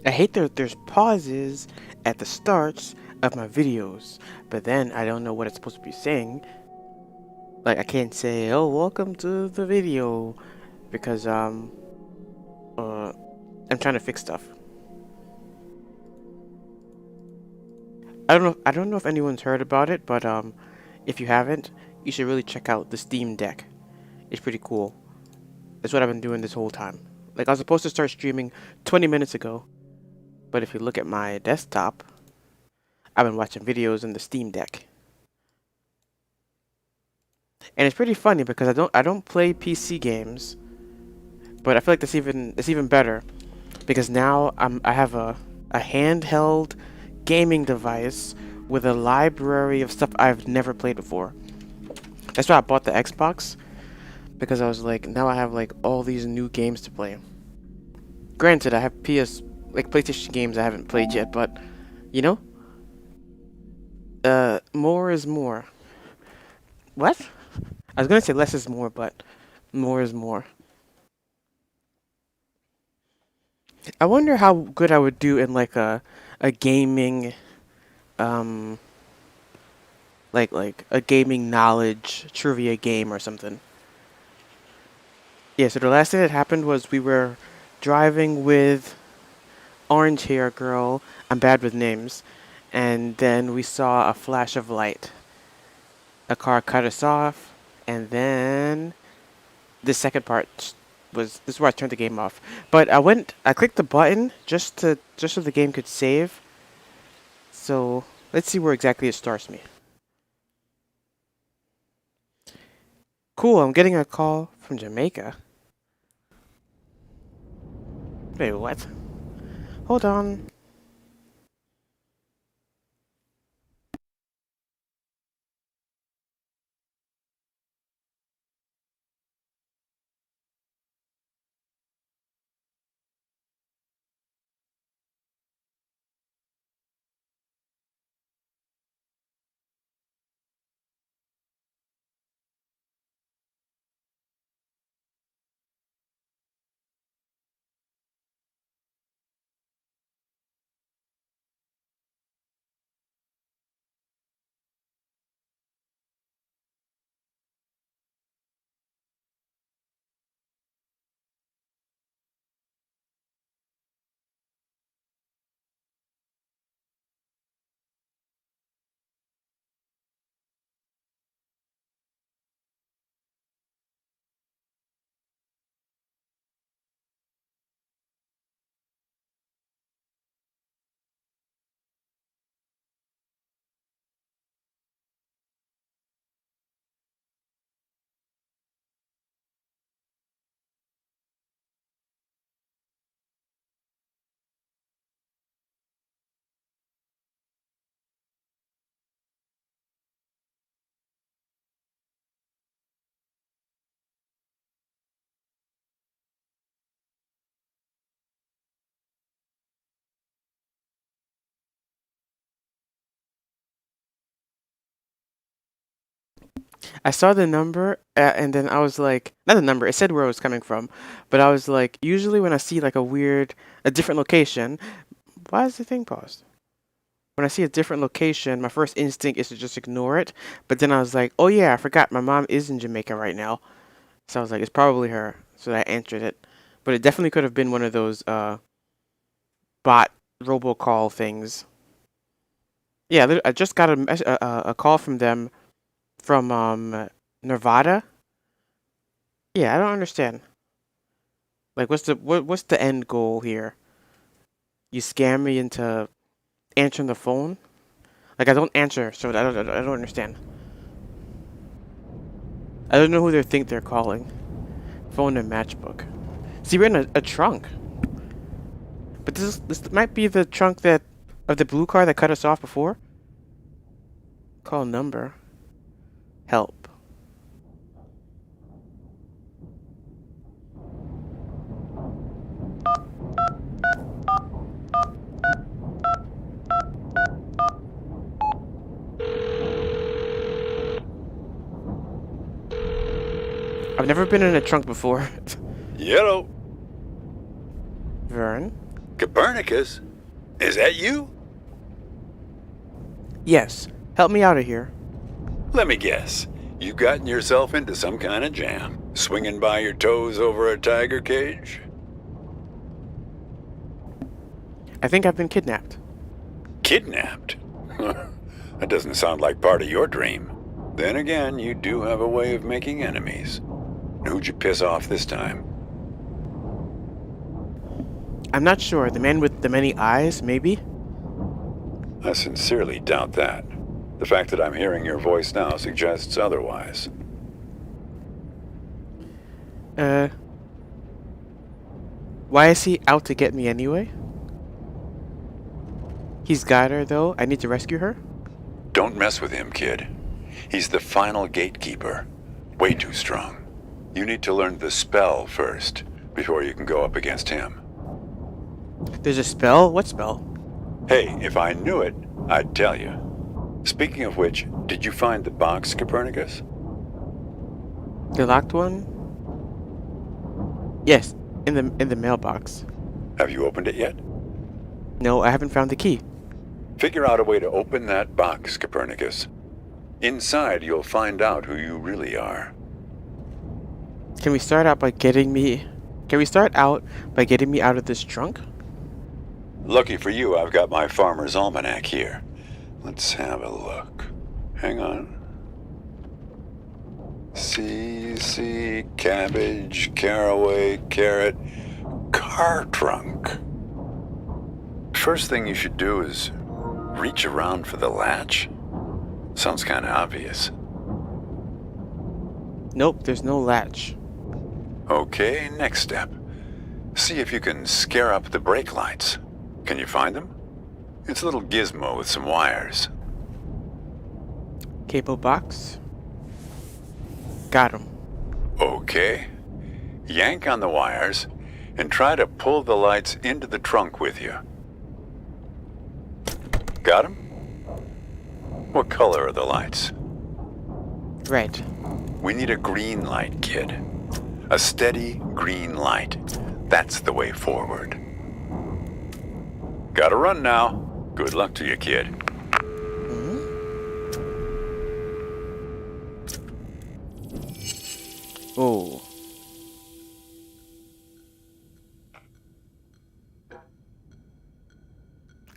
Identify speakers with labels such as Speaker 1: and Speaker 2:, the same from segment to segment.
Speaker 1: I hate that there's pauses at the starts of my videos, but then I don't know what it's supposed to be saying. Like I can't say, "Oh, welcome to the video," because uh, I'm trying to fix stuff. I don't know if anyone's heard about it, but if you haven't, you should really check out the Steam Deck. It's pretty cool. That's what I've been doing this whole time. Like I was supposed to start streaming 20 minutes ago, but if you look at my desktop, I've been watching videos in the Steam Deck. And it's pretty funny because I don't play PC games, but I feel like that's even better because now I have a handheld gaming device with a library of stuff I've never played before. That's why I bought the Xbox because I was like, now I have like all these new games to play. Granted, I have PlayStation games I haven't played yet, but you know, more is more. What? I was gonna say less is more, but more is more. I wonder how good I would do in like a gaming um like a gaming knowledge trivia game or something. Yeah, so the last thing that happened was we were driving with orange hair girl. I'm bad with names. And then we saw a flash of light. A car cut us off, and then the second part was this is where I turned the game off. But I clicked the button just so the game could save. So let's see where exactly it starts me. Cool, I'm getting a call from Jamaica. Wait, what? Hold on. I saw the number and then I was like, not the number, it said where it was coming from, but I was like, usually when I see like a different location, why is the thing paused? When I see a different location, my first instinct is to just ignore it. But then I was like, oh yeah, I forgot my mom is in Jamaica right now. So I was like, it's probably her. So I answered it. But it definitely could have been one of those bot robocall things. Yeah, I just got a call from them from Nevada. Yeah, I don't understand. Like, what's the end goal here? You scam me into answering the phone? Like, I don't answer, so I don't understand. I don't know who they think they're calling. Phone and matchbook. See, we're in a trunk. But this might be the trunk that of the blue car that cut us off before. Call number. Help. I've never been in a trunk before.
Speaker 2: Yellow.
Speaker 1: Vern.
Speaker 2: Copernicus? Is that you?
Speaker 1: Yes. Help me out of here.
Speaker 2: Let me guess. You've gotten yourself into some kind of jam. Swinging by your toes over a tiger cage?
Speaker 1: I think I've been kidnapped.
Speaker 2: Kidnapped? That doesn't sound like part of your dream. Then again, you do have a way of making enemies. Who'd you piss off this time?
Speaker 1: I'm not sure. The man with the many eyes, maybe?
Speaker 2: I sincerely doubt that. The fact that I'm hearing your voice now suggests otherwise.
Speaker 1: Why is he out to get me anyway? He's got her, though. I need to rescue her?
Speaker 2: Don't mess with him, kid. He's the final gatekeeper. Way too strong. You need to learn the spell first, before you can go up against him.
Speaker 1: There's a spell? What spell?
Speaker 2: Hey, if I knew it, I'd tell you. Speaking of which, did you find the box, Copernicus?
Speaker 1: The locked one? Yes, in the mailbox.
Speaker 2: Have you opened it yet?
Speaker 1: No, I haven't found the key.
Speaker 2: Figure out a way to open that box, Copernicus. Inside, you'll find out who you really are.
Speaker 1: Can we start out by getting me out of this trunk?
Speaker 2: Lucky for you, I've got my farmer's almanac here. Let's have a look. Hang on. C, cabbage, caraway, carrot, car trunk. First thing you should do is reach around for the latch. Sounds kind of obvious.
Speaker 1: Nope, there's no latch.
Speaker 2: Okay, next step. See if you can scare up the brake lights. Can you find them? It's a little gizmo with some wires.
Speaker 1: Cable box. Got him.
Speaker 2: Okay. Yank on the wires and try to pull the lights into the trunk with you. Got them? What color are the lights?
Speaker 1: Red.
Speaker 2: We need a green light, kid. A steady green light. That's the way forward. Gotta run now. Good luck to you, kid.
Speaker 1: Oh.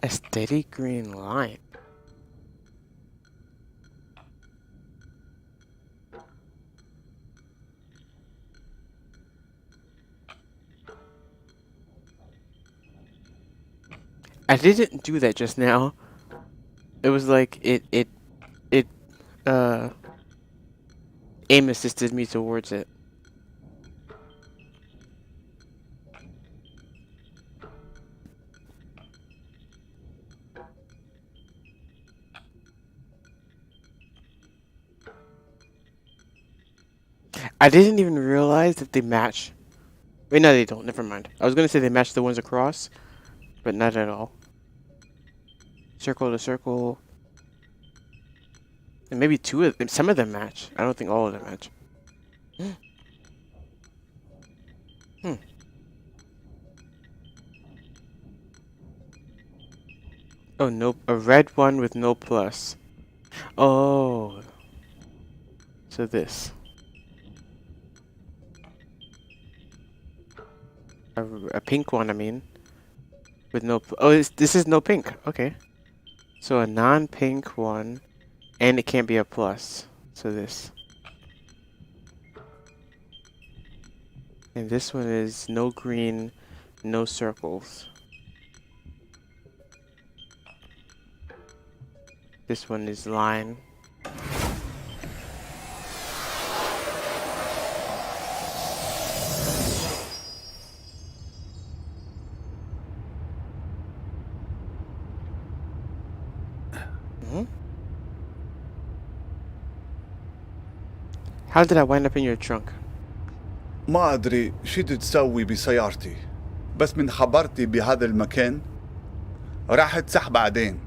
Speaker 1: A steady green line. I didn't do that just now. It was like it aim assisted me towards it. I didn't even realize that they match. Wait, no, they don't. Never mind. I was gonna say they match the ones across, but not at all. Circle to circle. And maybe two of them, some of them match. I don't think all of them match. Oh, no, a red one with no plus. Oh. So this. A pink one, I mean. With no, this is no pink. Okay. So a non-pink one. And it can't be a plus. So this. And this one is no green, no circles. This one is line. How did I wind up in your trunk?
Speaker 3: ما أدري شو تسوي بسيارتي بس من خبرتي بهذا المكان راح تسح بعدين.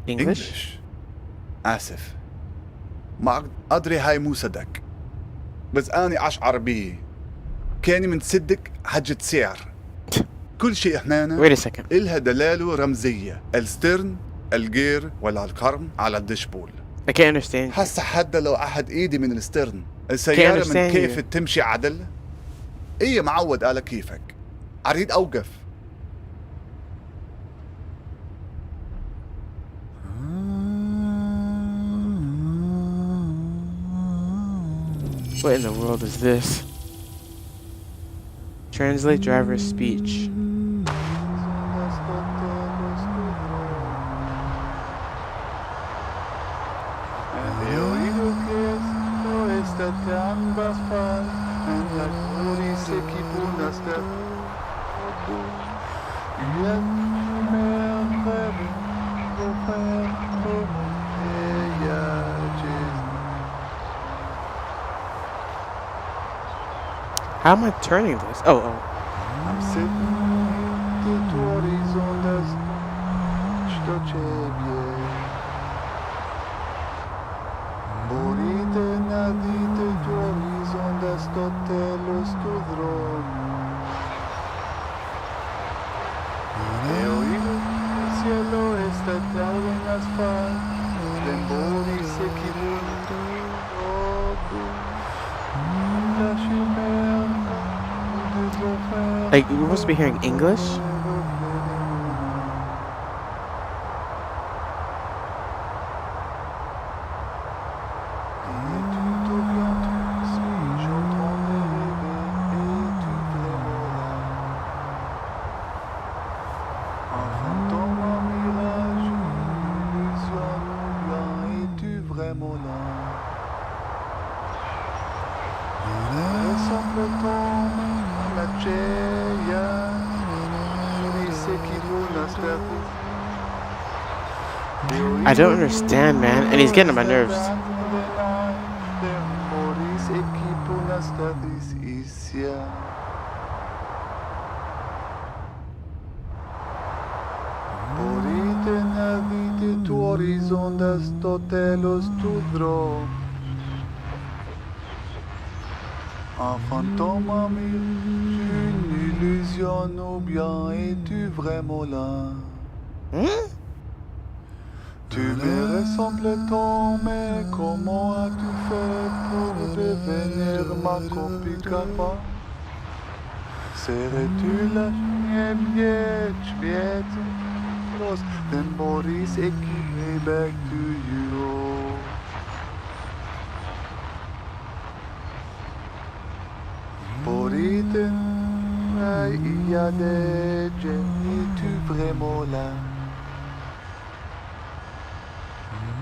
Speaker 1: English?
Speaker 3: آسف. ما أدري هاي مو صدق، بس أنا أشعر بيه كاني من صدق حجة سعر. كل شيء هنا
Speaker 1: Wait a second.
Speaker 3: إلها دلالة رمزية، السترن، الجير ولا القرن على الدشبول.
Speaker 1: I can't understand you.
Speaker 3: هسا حتى لو أحد إيدي من السترن،
Speaker 1: Can't
Speaker 3: السيارة من
Speaker 1: understand
Speaker 3: كيف
Speaker 1: you.
Speaker 3: تمشي عدل؟ إيه معود على كيفك، أريد أوقف.
Speaker 1: What in the world is this? Translate driver's speech. How am I turning this? Oh, oh.
Speaker 4: I'm sitting the horizon das što ciebie. Morite nadite tu horizon das totelos tu dron. He oído el cielo está claro en asfalto, temblores se equivocan. La chimera
Speaker 1: Like, we're supposed to be hearing English? I don't understand, man, and he's getting on my nerves.
Speaker 4: Un fantôme ami, une illusion ou bien es-tu vraiment là? Tu me ressembles tant, mais comment as-tu fait pour devenir ma copie capable? Serais-tu la miette, los memories équipées back to you? Porite, il y a des es-tu vraiment là?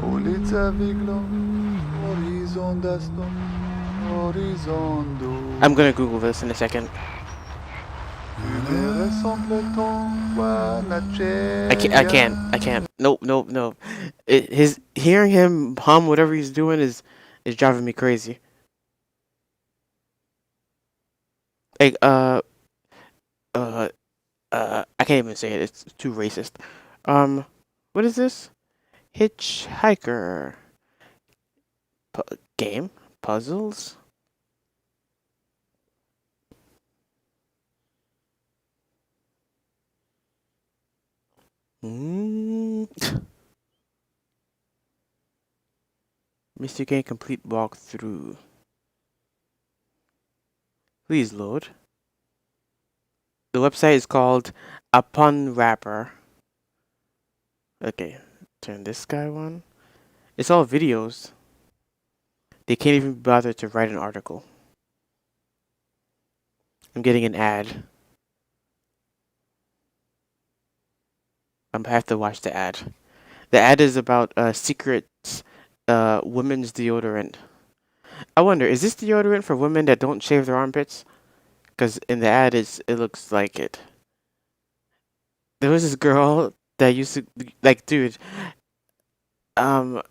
Speaker 4: Ulica Viglo, horizon daston, horizondo.
Speaker 1: I'm gonna Google this in a second. I can't. Nope, nope, nope. His hearing him hum whatever he's doing is driving me crazy. Like, I can't even say it. It's too racist. What is this? HitchHiker. Game? Puzzles? Mr. Game complete walkthrough. Please load. The website is called Upon Wrapper. Okay, turn this guy on. It's all videos. They can't even bother to write an article. I'm getting an ad. I have to watch the ad. The ad is about Secret's women's deodorant. I wonder, is this deodorant for women that don't shave their armpits? Because in the ad, it looks like it. There was this girl that used to, like, dude, no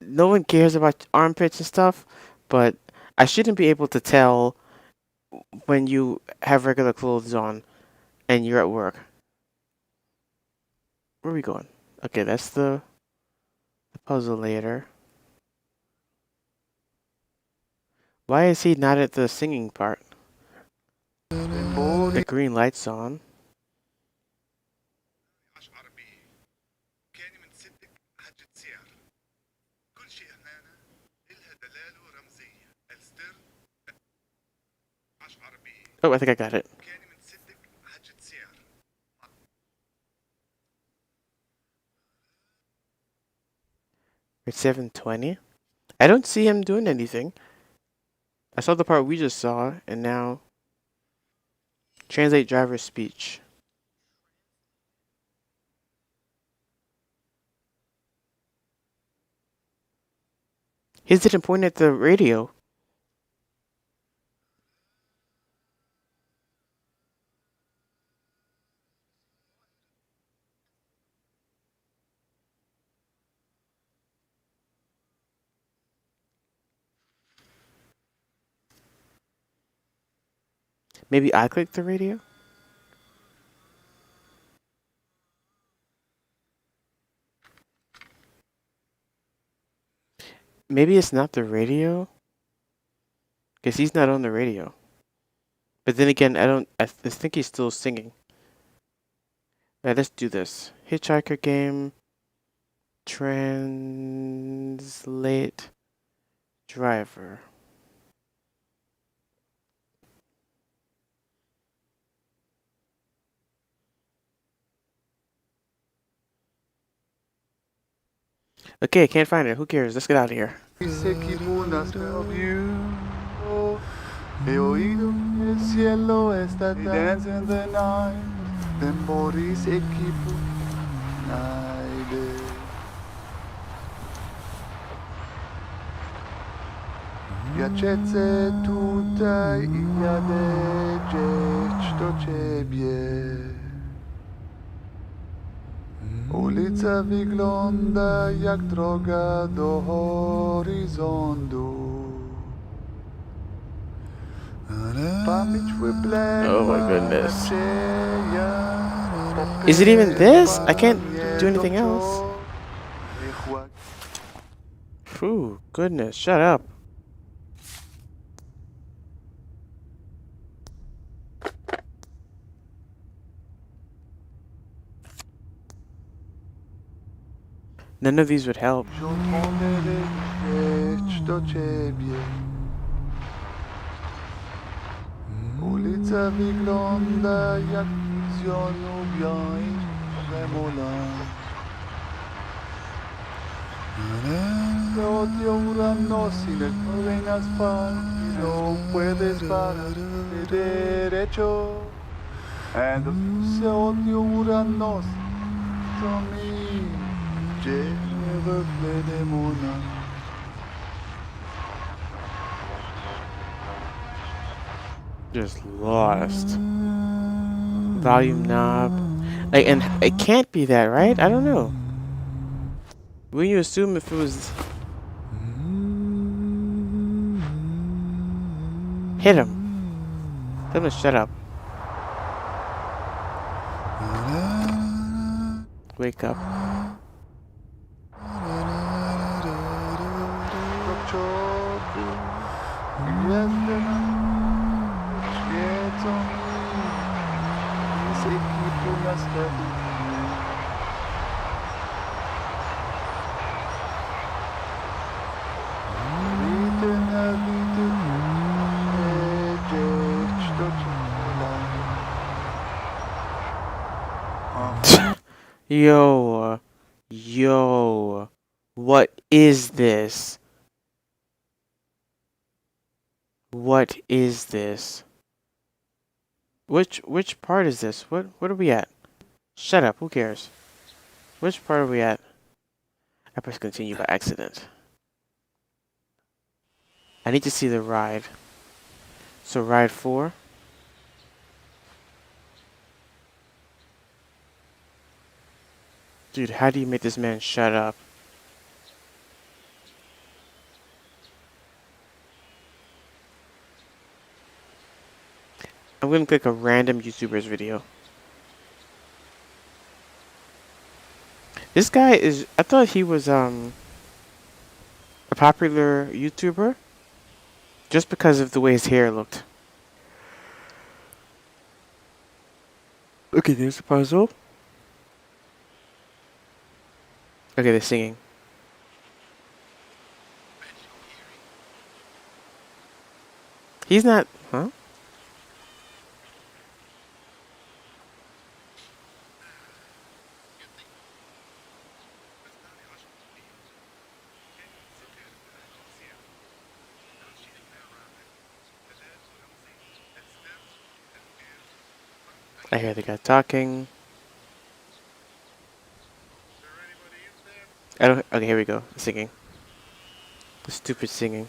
Speaker 1: one cares about armpits and stuff, but I shouldn't be able to tell when you have regular clothes on and you're at work. Where are we going? Okay, that's the puzzle later. Why is he not at the singing part?
Speaker 4: تنبوري
Speaker 1: The green light's on.
Speaker 3: عربية كان من صدق حاجة سعر كل شيء هنا إلها دلالة رمزية الستر عربية
Speaker 1: Oh, I think I got it.
Speaker 3: كان من صدق حاجة سعر
Speaker 1: It's 7:20. I don't see him doing anything. I saw the part we just saw, and now translate driver's speech. His didn't point at the radio. Maybe I clicked the radio? Maybe it's not the radio? Because he's not on the radio. But then again, I think he's still singing. Alright, let's do this. HitchHiker game. Translate driver. Okay, can't find it. Who cares? Let's get out of here.
Speaker 4: Dice que unas of you. He oído el cielo está tan. Dance in the night. Temporis equipo. Naide. Piacece tutaj I jadę gdzieś do ciebie. Ulica wygląda jak droga do horyzontu. Pamięć wyplewa
Speaker 1: Oh my goodness.
Speaker 4: nadzieja.
Speaker 1: Is it even this? I can't do anything else. Phew, goodness, shut up. None of these would help.
Speaker 4: Gdzieś do ciebie. Ulica wygląda jak wizjonu białej remola. Se odio una noche en el joven asfalto, no puedes parar de derecho. And se odio una noche, to me, never play the mona.
Speaker 1: Just lost. Volume knob. Like, and it can't be that, right? I don't know. Wouldn't you assume if it was... Hit him. Tell him to shut up. Wake up. Yo, what is this? What is this? Which part is this? What are we at? Shut up, who cares? Which part are we at? I pressed continue by accident. I need to see the ride. So ride 4. Dude, how do you make this man shut up? I'm gonna click a random YouTuber's video. This guy is, I thought he was a popular YouTuber. Just because of the way his hair looked. Okay, there's the puzzle. Okay, they're singing. He's not, huh? I hear the guy talking. I don't. Okay, here we go. Singing. The stupid singing.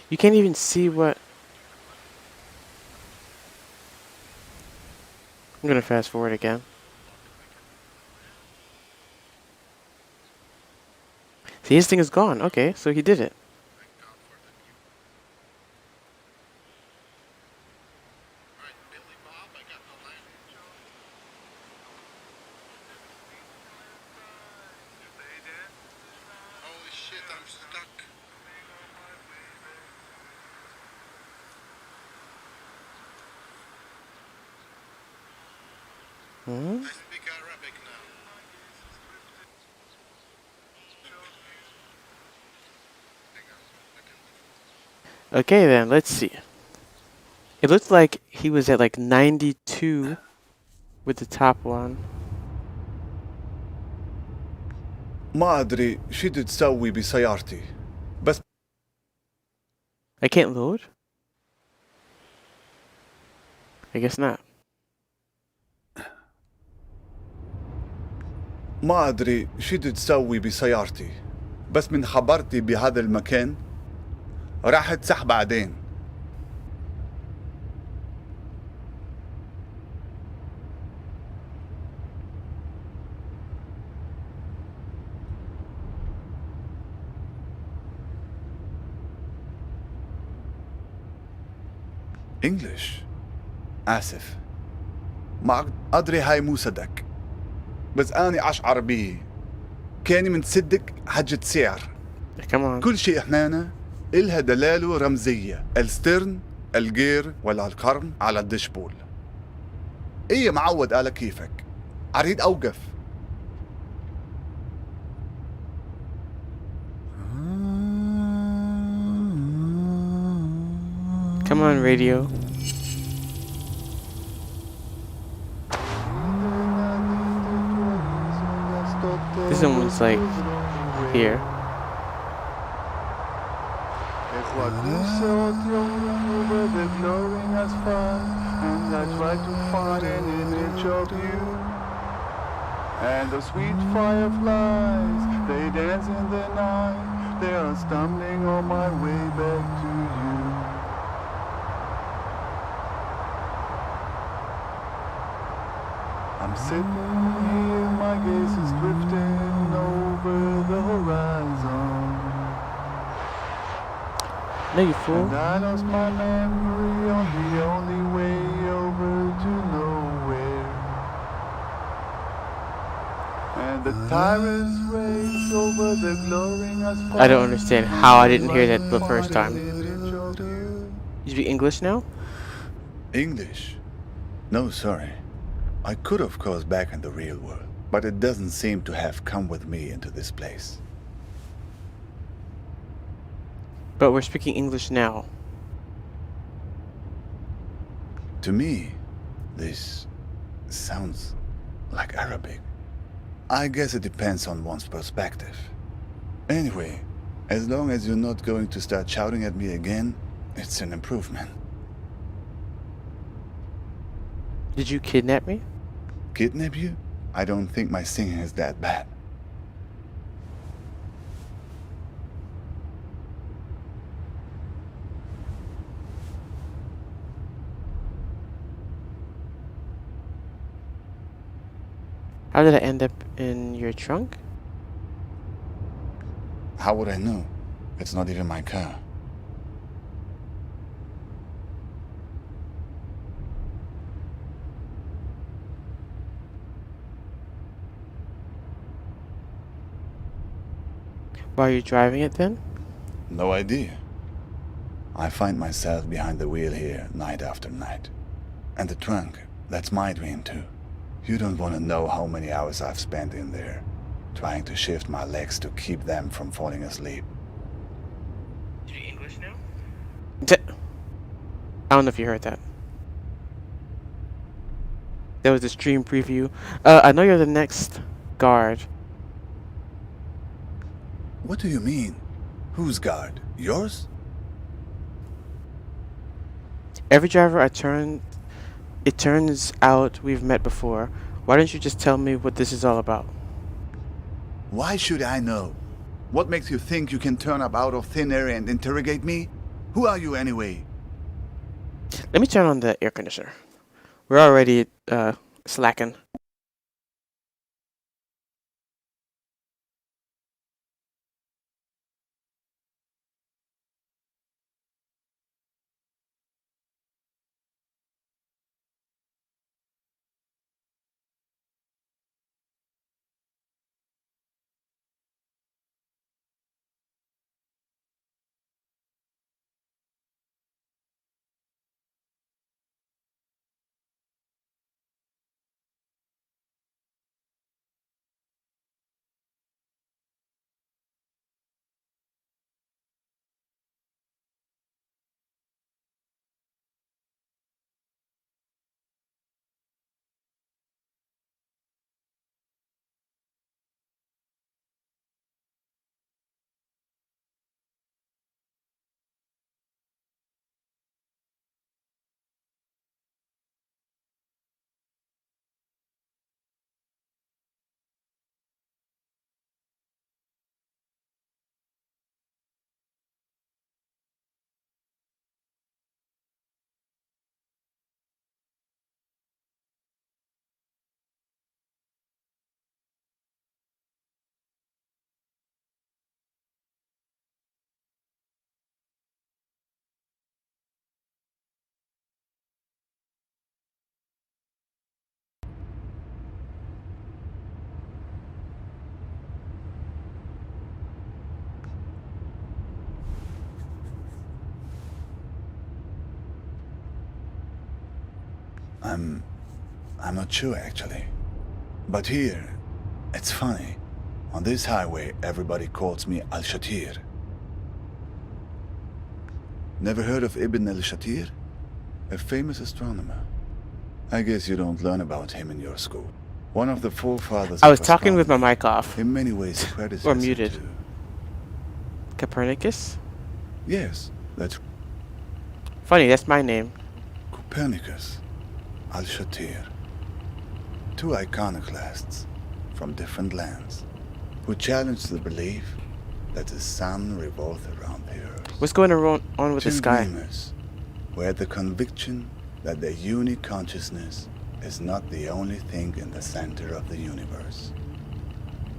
Speaker 1: You can't even see what. I'm gonna fast forward again. See, his thing is gone. Okay, so he did it.
Speaker 4: Holy shit, I'm stuck.
Speaker 1: Hmm?
Speaker 4: I speak Arabic now.
Speaker 1: Okay, then let's see. It looked like he was at like 92 with the top one.
Speaker 3: ما أدري شو تسوي بسيارتي بس
Speaker 1: I can't load? I guess not.
Speaker 3: ما أدري شو تسوي بسيارتي بس من خبرتي بهذا المكان راح تسح بعدين. English. آسف. ما أدري هاي مو صدق. بس أنا أشعر به. كاني من صدق حجة سعر.
Speaker 1: Come on.
Speaker 3: كل شيء هنا إلها دلالة رمزية. السترن، الجير ولا القرن على الدشبول. إيه معود على كيفك. أريد أوقف.
Speaker 1: Come on, radio. This one's like here.
Speaker 4: Over the glowing asphalt, and I try to find an image of you. And the sweet fireflies, they dance in the night. They are stumbling on my way back to you. I'm sitting here, my gaze is drifting over the horizon.
Speaker 1: No, you fool.
Speaker 4: And I lost my memory on the only way over to nowhere. And the tyrants race over the glowing asphalt.
Speaker 1: I don't understand how I didn't hear that the first time. You speak English now?
Speaker 3: English? No, sorry. I could of course back in the real world, but it doesn't seem to have come with me into this place.
Speaker 1: But we're speaking English now.
Speaker 3: To me, this sounds like Arabic. I guess it depends on one's perspective. Anyway, as long as you're not going to start shouting at me again, it's an improvement.
Speaker 1: Did you kidnap me?
Speaker 3: Kidnap you? I don't think my singing is that bad.
Speaker 1: How did I end up in your trunk?
Speaker 3: How would I know? It's not even my car.
Speaker 1: Why are you driving it then?
Speaker 3: No idea. I find myself behind the wheel here night after night. And the trunk, that's my dream too. You don't want to know how many hours I've spent in there, trying to shift my legs to keep them from falling asleep.
Speaker 1: Do you English now? I don't know if you heard that. That was the stream preview. I know you're the next guard.
Speaker 3: What do you mean? Whose guard? Yours?
Speaker 1: Every driver it turns out we've met before. Why don't you just tell me what this is all about?
Speaker 3: Why should I know? What makes you think you can turn up out of thin air and interrogate me? Who are you anyway?
Speaker 1: Let me turn on the air conditioner. We're already slacking.
Speaker 3: I'm not sure actually. But here, it's funny. On this highway, everybody calls me Al-Shatir. Never heard of Ibn al-Shatir? A famous astronomer. I guess you don't learn about him in your school. One of the forefathers
Speaker 1: I was
Speaker 3: of
Speaker 1: talking with my
Speaker 3: astronomy,
Speaker 1: mic off.
Speaker 3: in many ways a predecessor
Speaker 1: Or muted.
Speaker 3: to...
Speaker 1: Copernicus?
Speaker 3: Yes, that's
Speaker 1: Funny, that's my name.
Speaker 3: Copernicus. Al-Shatir. Two iconoclasts from different lands who challenged the belief that the sun revolves around the earth.
Speaker 1: What's going on with the
Speaker 3: Two
Speaker 1: sky?
Speaker 3: dreamers who had the conviction that their unique consciousness is not the only thing in the center of the universe.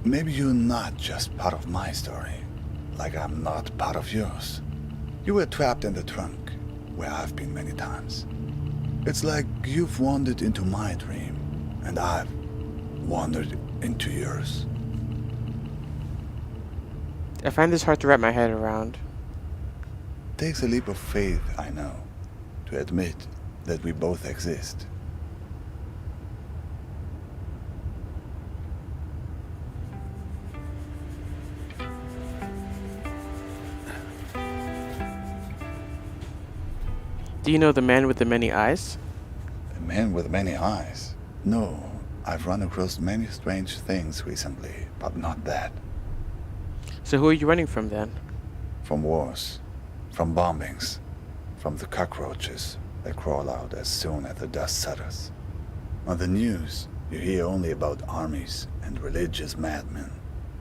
Speaker 3: Maybe you're not just part of my story, like I'm not part of yours. You were trapped in the trunk, where I've been many times. It's like you've wandered into my dream, and I've wandered into yours.
Speaker 1: I find this hard to wrap my head around.
Speaker 3: Takes a leap of faith, I know, to admit that we both exist.
Speaker 1: Do you know the man with the many eyes?
Speaker 3: A man with many eyes? No, I've run across many strange things recently, but not that.
Speaker 1: So who are you running from then?
Speaker 3: From wars, from bombings, from the cockroaches that crawl out as soon as the dust settles. On the news, you hear only about armies and religious madmen.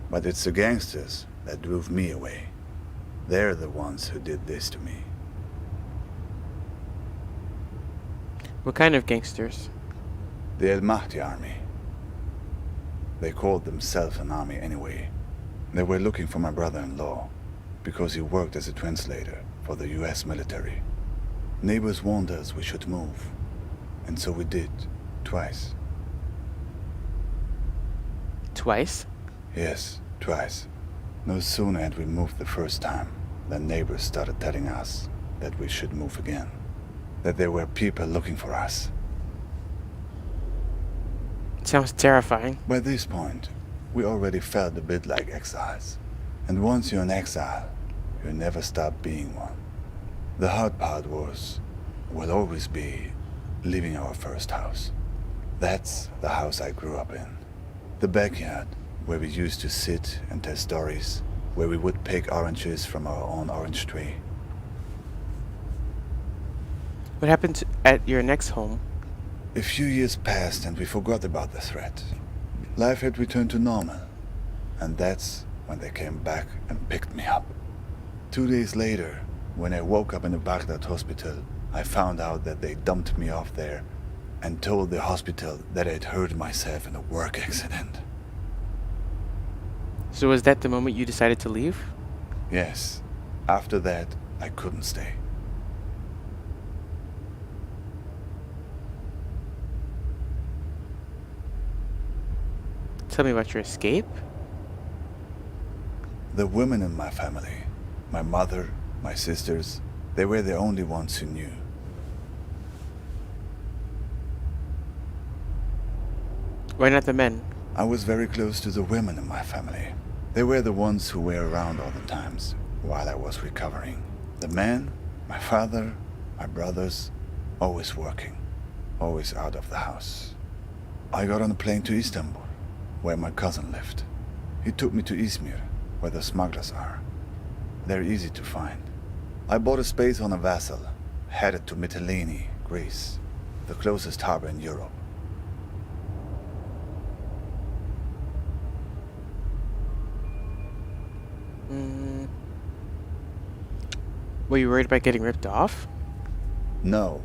Speaker 3: But it's the gangsters that drove me away. They're the ones who did this to me.
Speaker 1: What kind of gangsters?
Speaker 3: The Al Mahdi army. They called themselves an army anyway. They were looking for my brother-in-law because he worked as a translator for the US military. Neighbors warned us we should move, and so we did, twice.
Speaker 1: Twice?
Speaker 3: Yes, twice. No sooner had we moved the first time than neighbors started telling us that we should move again, that there were people looking for us.
Speaker 1: Sounds terrifying.
Speaker 3: By this point, we already felt a bit like exiles. And once you're an exile, you never stop being one. The hard part will always be leaving our first house. That's the house I grew up in. The backyard, where we used to sit and tell stories, where we would pick oranges from our own orange tree.
Speaker 1: What happened at your next home?
Speaker 3: A few years passed and we forgot about the threat. Life had returned to normal, and that's when they came back and picked me up. 2 days later, when I woke up in a Baghdad hospital, I found out that they dumped me off there and told the hospital that I'd hurt myself in a work accident.
Speaker 1: So was that the moment you decided to leave?
Speaker 3: Yes, after that, I couldn't stay.
Speaker 1: Tell me about your escape.
Speaker 3: The women in my family, my mother, my sisters, they were the only ones who knew.
Speaker 1: Why not the men?
Speaker 3: I was very close to the women in my family. They were the ones who were around all the times while I was recovering. The men, my father, my brothers, always working, always out of the house. I got on a plane to Istanbul, where my cousin lived. He took me to Izmir, where the smugglers are. They're easy to find. I bought a space on a vessel, headed to Mytilene, Greece, the closest harbor in Europe.
Speaker 1: Were you worried about getting ripped off?
Speaker 3: No,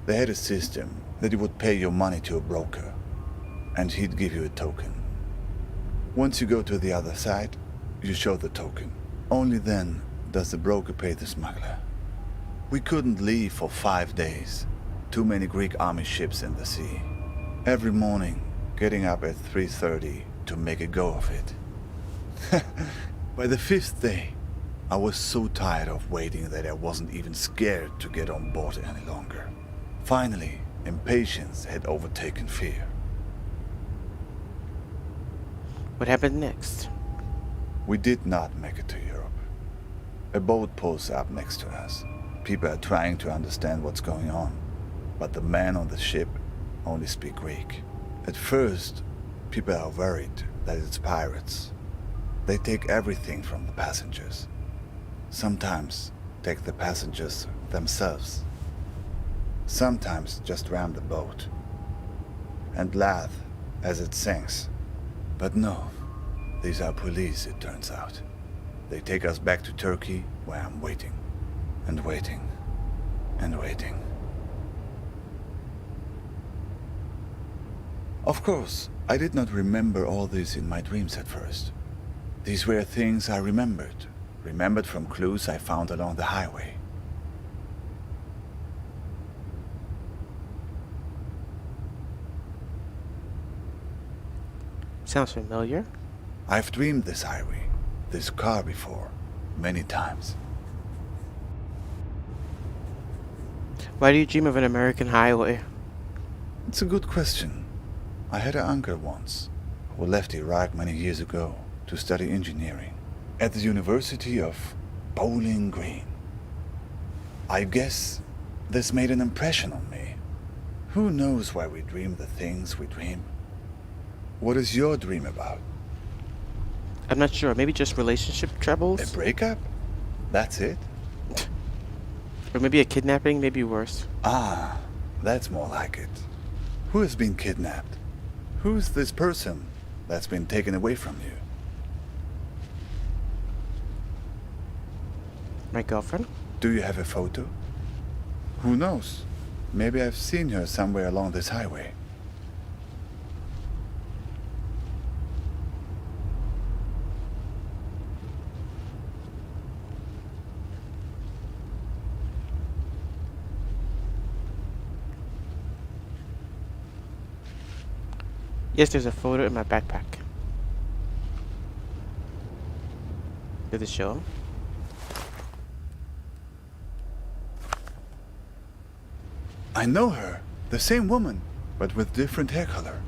Speaker 3: they had a system that you would pay your money to a broker, and he'd give you a token. Once you go to the other side, you show the token. Only then does the broker pay the smuggler. We couldn't leave for 5 days. Too many Greek army ships in the sea. Every morning, getting up at 3:30 to make a go of it. By the 5th day, I was so tired of waiting that I wasn't even scared to get on board any longer. Finally, impatience had overtaken fear.
Speaker 1: What happened next?
Speaker 3: We did not make it to Europe. A boat pulls up next to us. People are trying to understand what's going on, but the men on the ship only speak Greek. At first, people are worried that it's pirates. They take everything from the passengers. Sometimes take the passengers themselves. Sometimes just ram the boat and laugh as it sinks. But no, these are police, it turns out. They take us back to Turkey, where I'm waiting, and waiting, and waiting. Of course, I did not remember all this in my dreams at first. These were things I remembered from clues I found along the highway.
Speaker 1: Sounds familiar.
Speaker 3: I've dreamed this highway, this car before, many times.
Speaker 1: Why do you dream of an American highway?
Speaker 3: It's a good question. I had an uncle once who left Iraq many years ago to study engineering at the University of Bowling Green. I guess this made an impression on me. Who knows why we dream the things we dream? What is your dream about?
Speaker 1: I'm not sure. Maybe just relationship troubles?
Speaker 3: A breakup? That's it?
Speaker 1: Or maybe a kidnapping, maybe worse.
Speaker 3: Ah, that's more like it. Who has been kidnapped? Who's this person that's been taken away from you?
Speaker 1: My girlfriend?
Speaker 3: Do you have a photo? Who knows? Maybe I've seen her somewhere along this highway.
Speaker 1: Yes, there's a photo in my backpack. Did it show?
Speaker 3: I know her. The same woman, but with different hair color.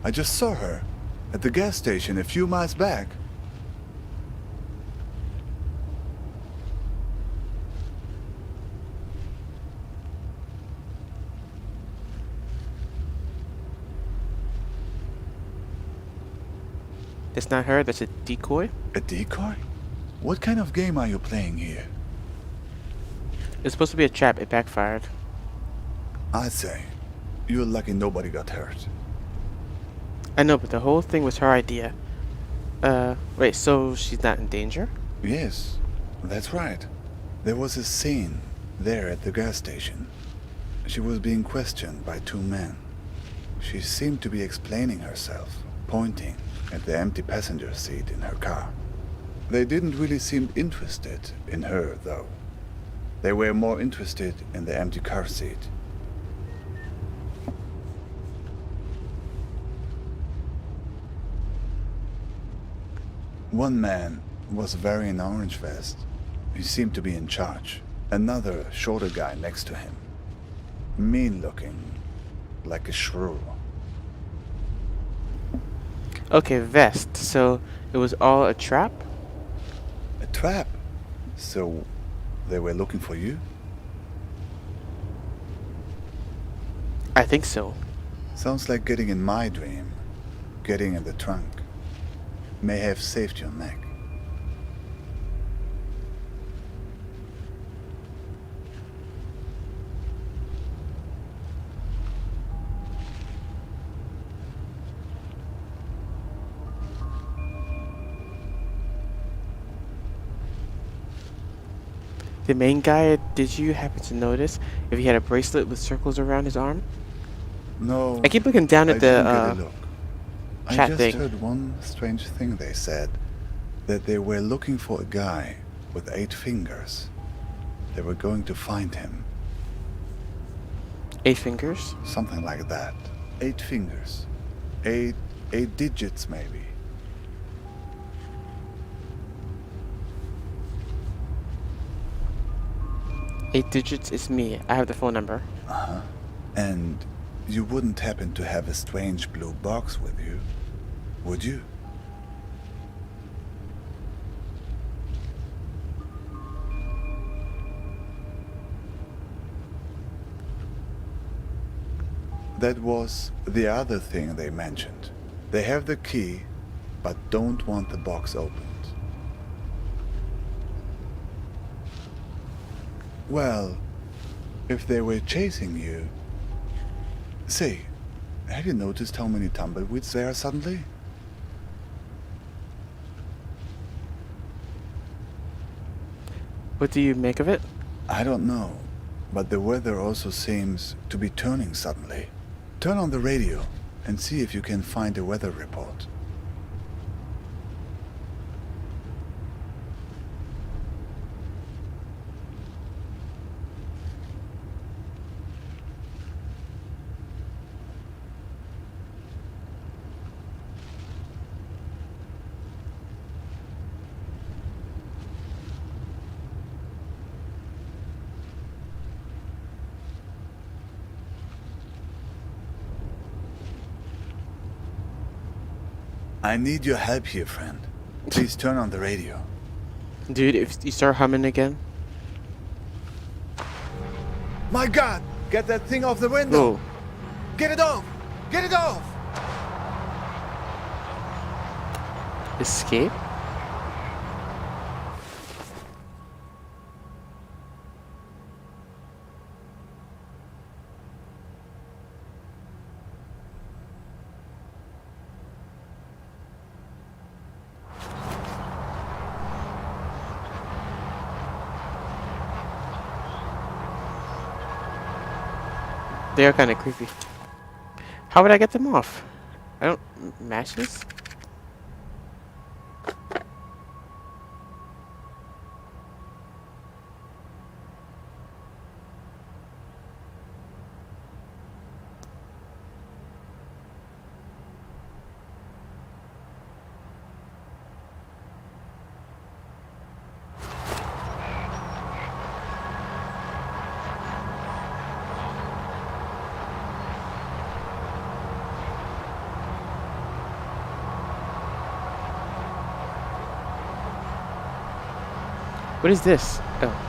Speaker 3: I just saw her at the gas station a few miles back.
Speaker 1: That's not her, that's a decoy.
Speaker 3: A decoy? What kind of game are you playing here?
Speaker 1: It's supposed to be a trap, it backfired.
Speaker 3: I'd say you're lucky nobody got hurt.
Speaker 1: I know, but the whole thing was her idea. Wait, so she's not in danger?
Speaker 3: Yes, that's right. There was a scene there at the gas station. She was being questioned by two men. She seemed to be explaining herself, pointing at the empty passenger seat in her car. They didn't really seem interested in her, though. They were more interested in the empty car seat. One man was wearing an orange vest. He seemed to be in charge. Another shorter guy next to him. Mean looking, like a shrew.
Speaker 1: Okay, vest. So it was all a trap?
Speaker 3: A trap? So they were looking for you?
Speaker 1: I think so.
Speaker 3: Sounds like getting in my dream. Getting in the trunk. May have saved your neck.
Speaker 1: The main guy, did you happen to notice if he had a bracelet with circles around his arm?
Speaker 3: No,
Speaker 1: I keep looking down
Speaker 3: I
Speaker 1: at
Speaker 3: didn't get
Speaker 1: the
Speaker 3: a look. I
Speaker 1: chat
Speaker 3: just
Speaker 1: thing.
Speaker 3: heard one strange thing they said. That they were looking for a guy with 8 fingers. They were going to find him.
Speaker 1: 8 fingers?
Speaker 3: Something like that. 8 fingers. Eight digits, maybe.
Speaker 1: Eight digits is me. I have the phone number.
Speaker 3: Uh-huh. And you wouldn't happen to have a strange blue box with you, would you? That was the other thing they mentioned. They have the key, but don't want the box opened. Well, if they were chasing you... Say, have you noticed how many tumbleweeds there are suddenly?
Speaker 1: What do you make of it?
Speaker 3: I don't know, but the weather also seems to be turning suddenly. Turn on the radio and see if you can find a weather report. I need your help here, friend. Please turn on the radio.
Speaker 1: Dude, if you start humming again.
Speaker 3: My God! Get that thing off the window!
Speaker 1: Whoa.
Speaker 3: Get it off! Get it off!
Speaker 1: Escape? They are kind of creepy. How would I get them off? I don't... Matches? What is this? Oh.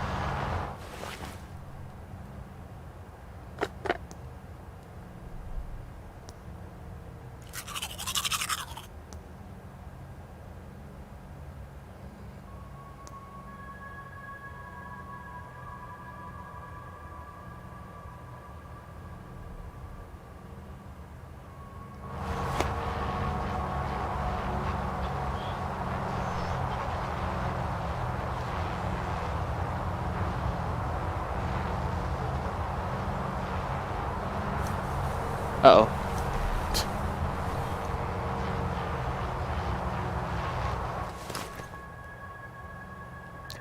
Speaker 1: Uh-oh.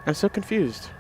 Speaker 1: I'm so confused.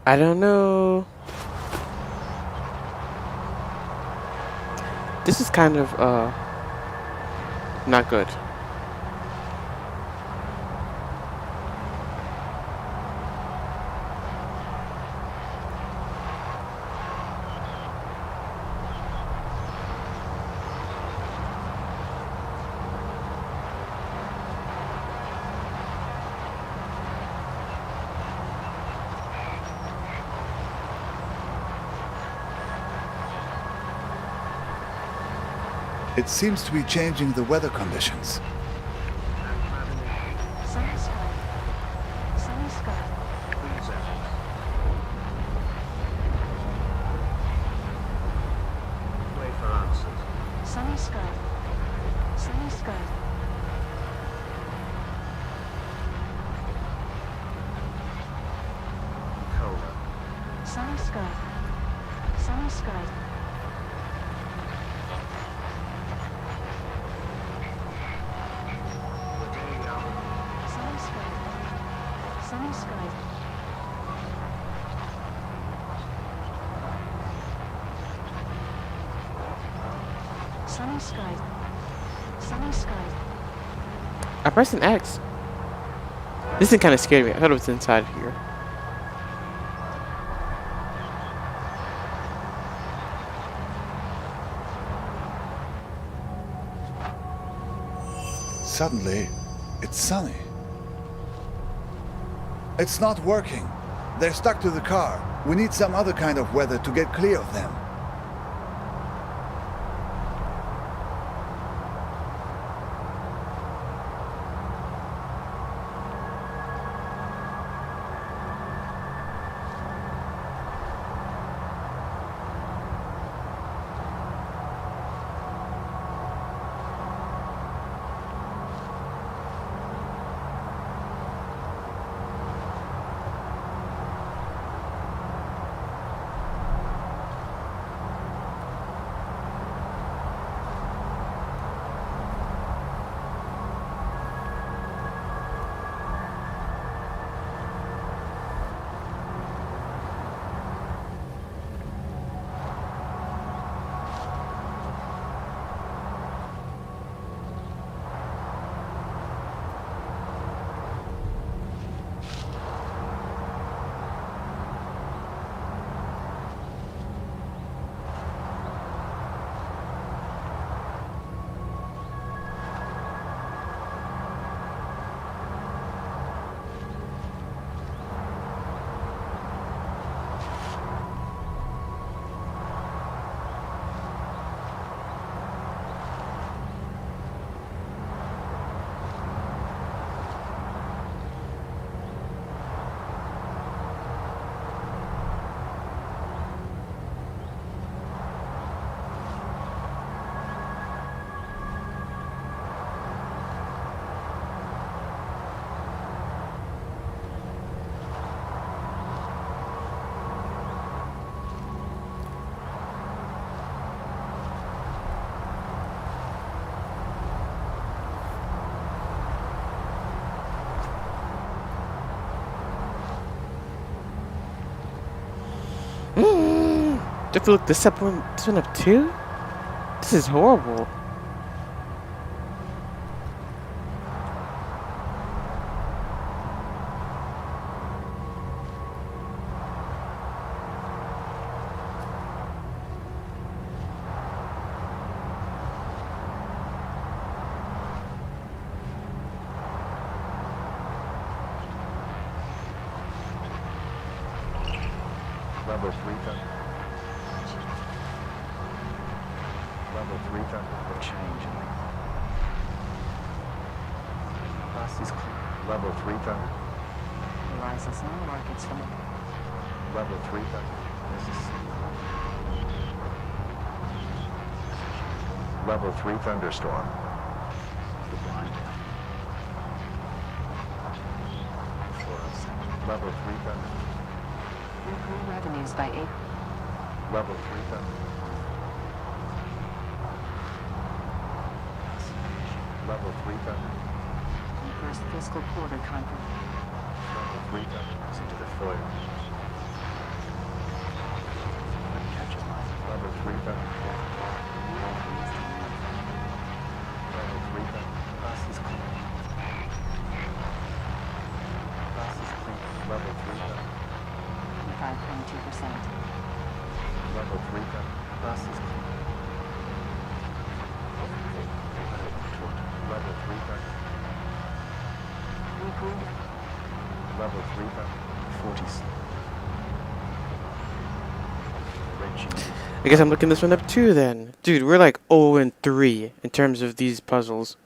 Speaker 1: I don't know. This is kind of, not good.
Speaker 3: It seems to be changing the weather conditions.
Speaker 5: Sunny sky. Sunny sky.
Speaker 6: Wait for answers.
Speaker 5: Sunny sky. Sunny sky.
Speaker 6: Colder.
Speaker 5: Sunny sky. Sunny sky.
Speaker 6: We're getting out.
Speaker 5: Sunny sky. Sunny sky. Sunny sky. Sunny sky.
Speaker 1: I pressed an X. This thing kind of scared me. I thought it was inside here.
Speaker 3: Suddenly, it's sunny. It's not working. They're stuck to the car. We need some other kind of weather to get clear of them.
Speaker 1: have to look this one up too? This is horrible.
Speaker 6: Level 3 thunder. Level 3 thunder. Will change. Bus is clear. Level 3 thunder.
Speaker 5: Arises no markets from it.
Speaker 6: Level 3 thunder. This is Level 3 thunderstorm. The blind. Level 3 thunder.
Speaker 5: We grew revenues by 8.
Speaker 6: Level 3 thunder. Level 3 thunder.
Speaker 5: First fiscal quarter conference.
Speaker 6: Level 3 thunder. Into the foyer. Catches my level 3 thunder. Level 3 thunder. Bus is clear. Bus is clear. Level 3 thunder.
Speaker 5: 5.2%.
Speaker 6: Level 3 thunder. Bus is clear. Level 3 thunder.
Speaker 5: We grew
Speaker 6: Level 3 thunder. 40. Wrenching.
Speaker 1: I guess I'm looking this one up too then. Dude, we're like 0 and 3 in terms of these puzzles.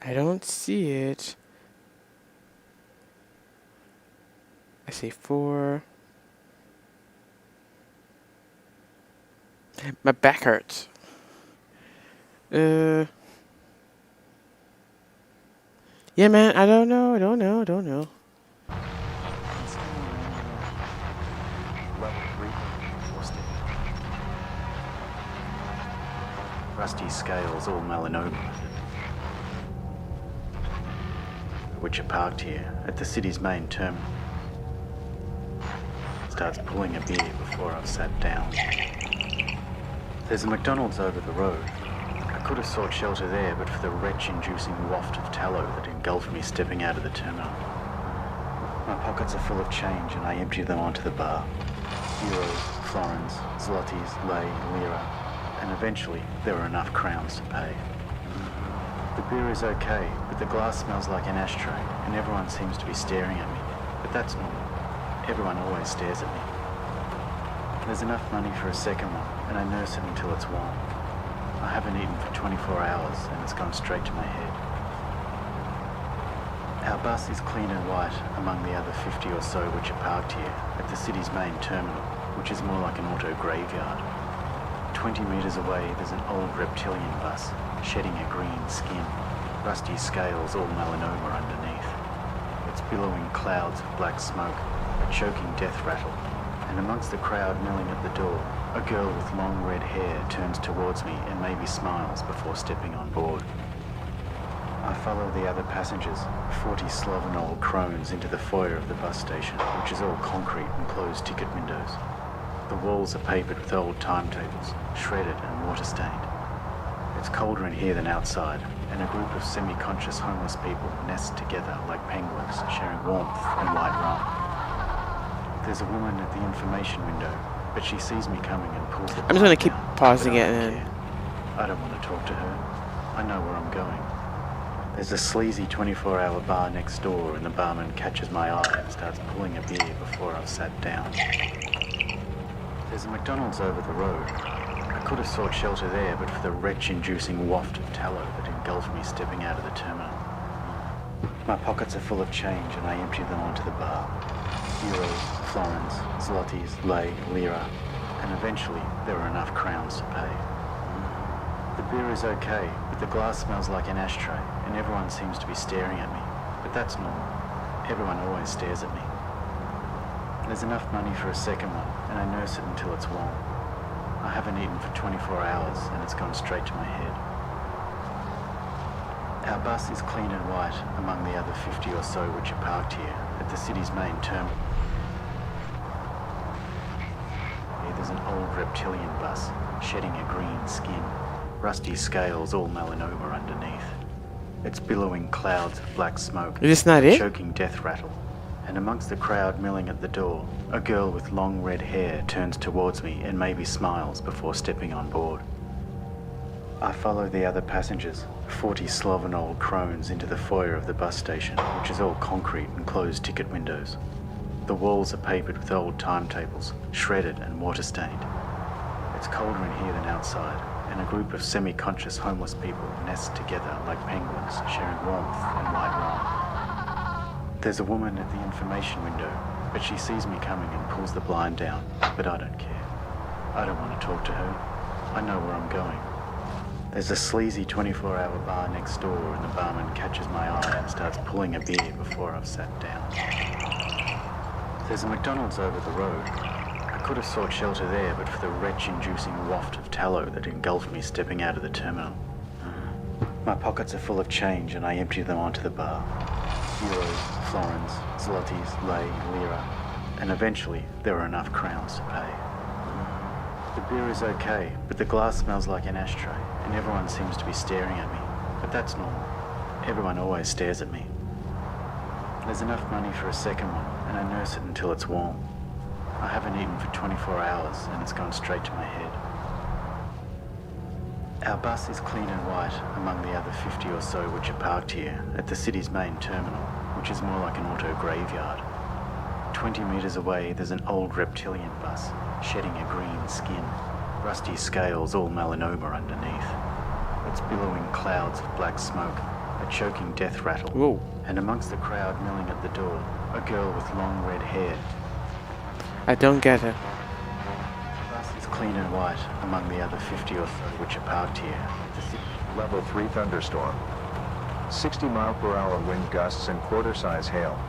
Speaker 1: I don't see it. I see 4. My back hurts. Yeah, man, I don't know.
Speaker 6: Level 3 thunder. Lost it. Rusty scales, all melanoma. Which are parked here at the city's main terminal. Starts pulling a beer before I've sat down. There's a McDonald's over the road. I could have sought shelter there, but for the retch-inducing waft of tallow that engulfed me stepping out of the terminal. My pockets are full of change, and I empty them onto the bar. Euros, florins, zlotys, lei, lira, and eventually there are enough crowns to pay. The beer is okay, but the glass smells like an ashtray, and everyone seems to be staring at me. But that's normal. Everyone always stares at me. There's enough money for a second one, and I nurse it until it's warm. I haven't eaten for 24 hours, and it's gone straight to my head. Our bus is clean and white among the other 50 or so which are parked here at the city's main terminal, which is more like an auto graveyard. 20 meters away, there's an old reptilian bus, shedding a green skin, rusty scales, all melanoma underneath. It's billowing clouds of black smoke, a choking death rattle, and amongst the crowd milling at the door, a girl with long red hair turns towards me and maybe smiles before stepping on board. I follow the other passengers, 40 sloven old crones, into the foyer of the bus station, which is all concrete and closed ticket windows. The walls are papered with old timetables, shredded and water-stained. It's colder in here than outside, and a group of semi-conscious homeless people nest together like penguins, sharing warmth and white rum. There's a woman at the information window, but she sees me coming and pulls the
Speaker 1: I'm just gonna
Speaker 6: blind
Speaker 1: keep
Speaker 6: down,
Speaker 1: pausing
Speaker 6: but I
Speaker 1: it
Speaker 6: don't
Speaker 1: and
Speaker 6: care. I don't want to talk to her. I know where I'm going. There's a sleazy 24-hour bar next door, and the barman catches my eye and starts pulling a beer before I've sat down. There's a McDonald's over the road. I could have sought shelter there, but for the retch-inducing waft of tallow that engulfed me stepping out of the terminal. My pockets are full of change, and I empty them onto the bar. Euros, florins, zlotys, lei, lira, and eventually there were enough crowns to pay. The beer is okay, but the glass smells like an ashtray, and everyone seems to be staring at me. But that's normal. Everyone always stares at me. There's enough money for a second one, and I nurse it until it's warm. I haven't eaten for 24 hours, and it's gone straight to my head. Our bus is clean and white among the other 50 or so which are parked here at the city's main terminal. There's an old reptilian bus, shedding a green skin, rusty scales all melanoma underneath. It's billowing clouds of black smoke,
Speaker 1: Is this not
Speaker 6: a
Speaker 1: it?
Speaker 6: choking death rattle. And amongst the crowd milling at the door, a girl with long red hair turns towards me and maybe smiles before stepping on board. I follow the other passengers, 40 sloven old crones, into the foyer of the bus station, which is all concrete and closed ticket windows. The walls are papered with old timetables, shredded and water-stained. It's colder in here than outside, and a group of semi-conscious homeless people nest together like penguins, sharing warmth and white wine. There's a woman at the information window, but she sees me coming and pulls the blind down, but I don't care. I don't want to talk to her. I know where I'm going. There's a sleazy 24-hour bar next door, and the barman catches my eye and starts pulling a beer before I've sat down. There's a McDonald's over the road. I could have sought shelter there, but for the retch-inducing waft of tallow that engulfed me stepping out of the terminal. My pockets are full of change, and I empty them onto the bar. Euros, florins, zlotys, lei, lira, and eventually there are enough crowns to pay. The beer is okay, but the glass smells like an ashtray, and everyone seems to be staring at me. But that's normal. Everyone always stares at me. There's enough money for a second one, and I nurse it until it's warm. I haven't eaten for 24 hours, and it's gone straight to my head. Our bus is clean and white among the other 50 or so which are parked here at the city's main terminal, which is more like an auto graveyard. 20 meters away, there's an old reptilian bus, shedding a green skin, rusty scales all melanoma underneath. It's billowing clouds of black smoke, a choking death rattle.
Speaker 1: Whoa.
Speaker 6: And amongst the crowd milling at the door, a girl with long red hair.
Speaker 1: I don't get it.
Speaker 6: The bus is clean and white among the other 50 or so which are parked here.
Speaker 7: Level 3 thunderstorm. 60-mile-per-hour wind gusts and quarter-size hail.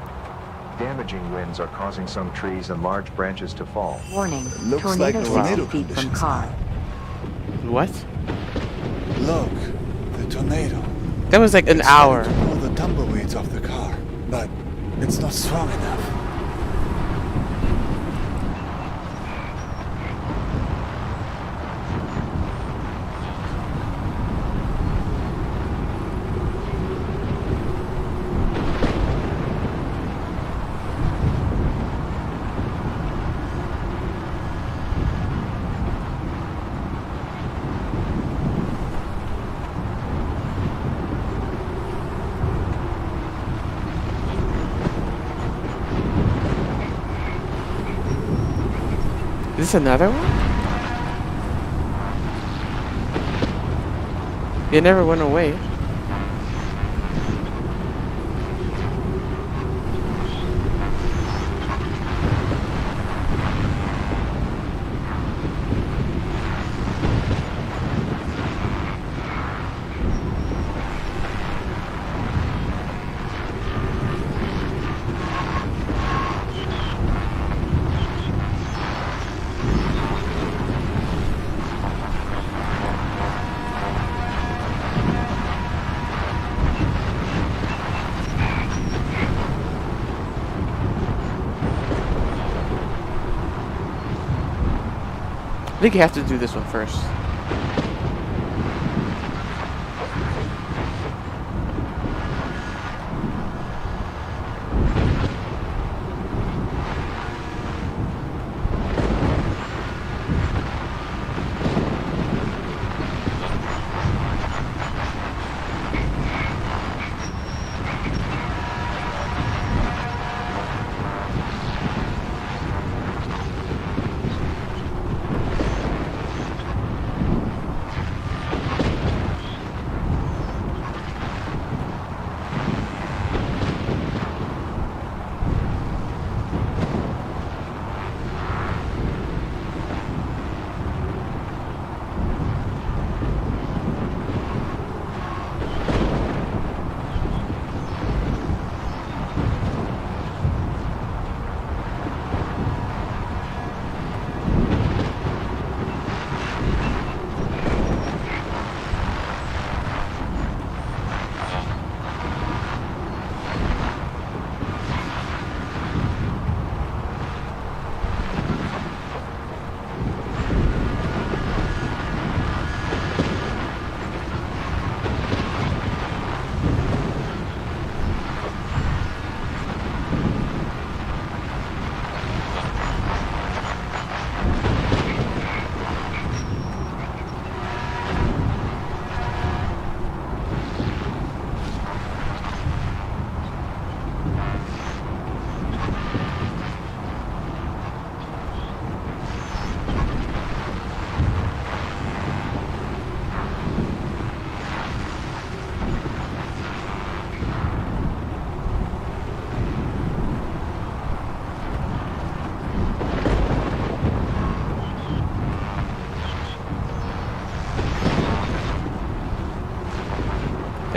Speaker 7: Damaging winds are causing some trees and large branches to fall.
Speaker 5: Warning,
Speaker 3: Looks
Speaker 5: tornado
Speaker 3: like
Speaker 5: 60
Speaker 3: tornado
Speaker 5: feet from
Speaker 3: conditions.
Speaker 5: car.
Speaker 1: What?
Speaker 3: Look, the tornado.
Speaker 1: That was like an
Speaker 3: It's
Speaker 1: hour.
Speaker 3: starting to pull the tumbleweeds off the car, but it's not strong enough.
Speaker 1: Is this another one? It never went away. I think you have to do this one first.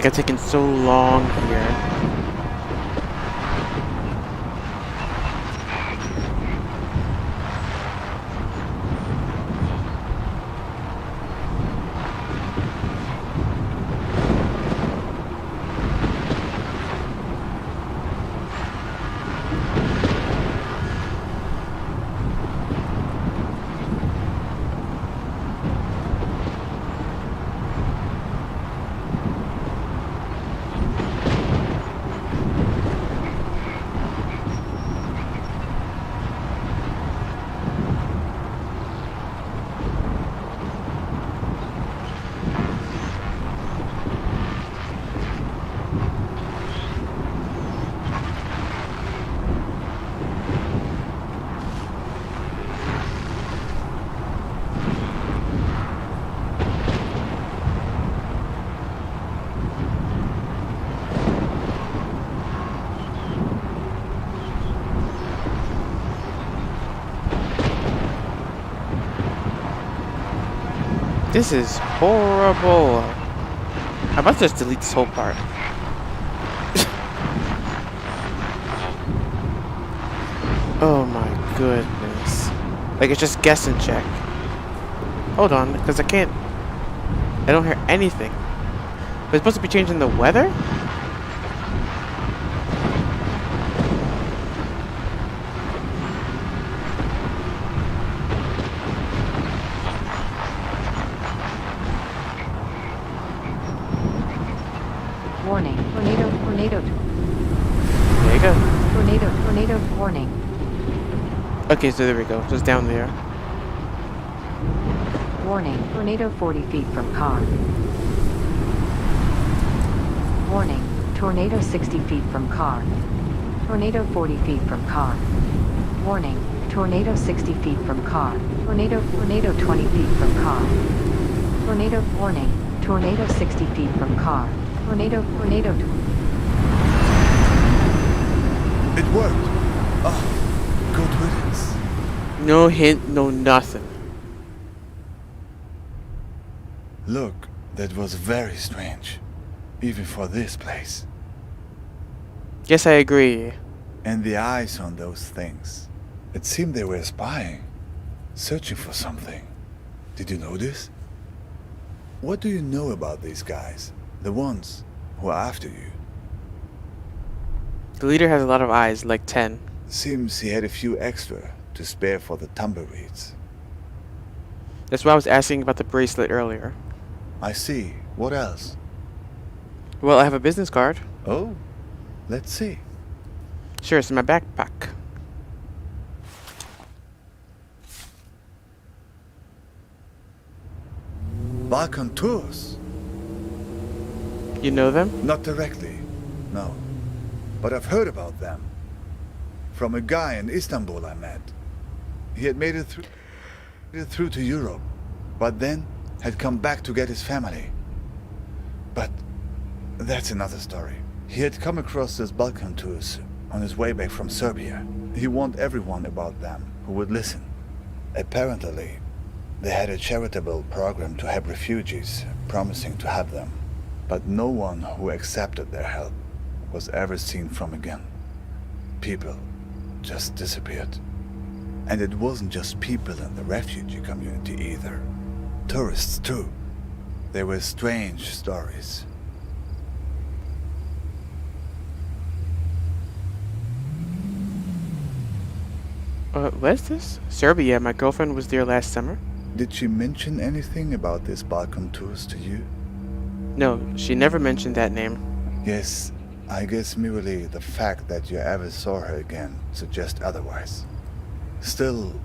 Speaker 1: Like, it's taken so long here. This is horrible. I'm about to just delete this whole part. Oh my goodness. Like, it's just guess and check. Hold on, because I don't hear anything. But it's supposed to be changing the weather?
Speaker 5: Warning. Tornado.
Speaker 1: There you go.
Speaker 5: Tornado warning.
Speaker 1: Okay, so there we go. Just down there.
Speaker 5: Warning. Tornado 40 feet from car. Warning. Tornado 60 feet from car. Tornado 40 feet from car. Warning. Tornado 60 feet from car. Tornado 20 feet from car. Tornado warning. Tornado 60 feet from car. Tornado.
Speaker 3: It worked. Oh, good riddance.
Speaker 1: No hint, no nothing.
Speaker 3: Look, that was very strange. Even for this place.
Speaker 1: Yes, I agree.
Speaker 3: And the eyes on those things. It seemed they were spying. Searching for something. Did you notice? What do you know about these guys? The ones who are after you?
Speaker 1: The leader has a lot of eyes, like 10.
Speaker 3: Seems he had a few extra to spare for the tumbleweeds.
Speaker 1: That's why I was asking about the bracelet earlier.
Speaker 3: I see. What else?
Speaker 1: Well, I have a business card.
Speaker 3: Oh, let's see.
Speaker 1: Sure, it's in my backpack.
Speaker 3: Balkan tours?
Speaker 1: You know them?
Speaker 3: Not directly, no. But I've heard about them. From a guy in Istanbul I met. He had made it through to Europe, but then had come back to get his family. But that's another story. He had come across those Balkan tours on his way back from Serbia. He warned everyone about them who would listen. Apparently, they had a charitable program to help refugees, promising to help them. But no one who accepted their help was ever seen from again. People just disappeared. And it wasn't just people in the refugee community either. Tourists too. There were strange stories.
Speaker 1: Where's this? Serbia. My girlfriend was there last summer.
Speaker 3: Did she mention anything about this Balkan tours to you?
Speaker 1: No, she never mentioned that name.
Speaker 3: Yes, I guess merely the fact that you ever saw her again suggests otherwise. Still,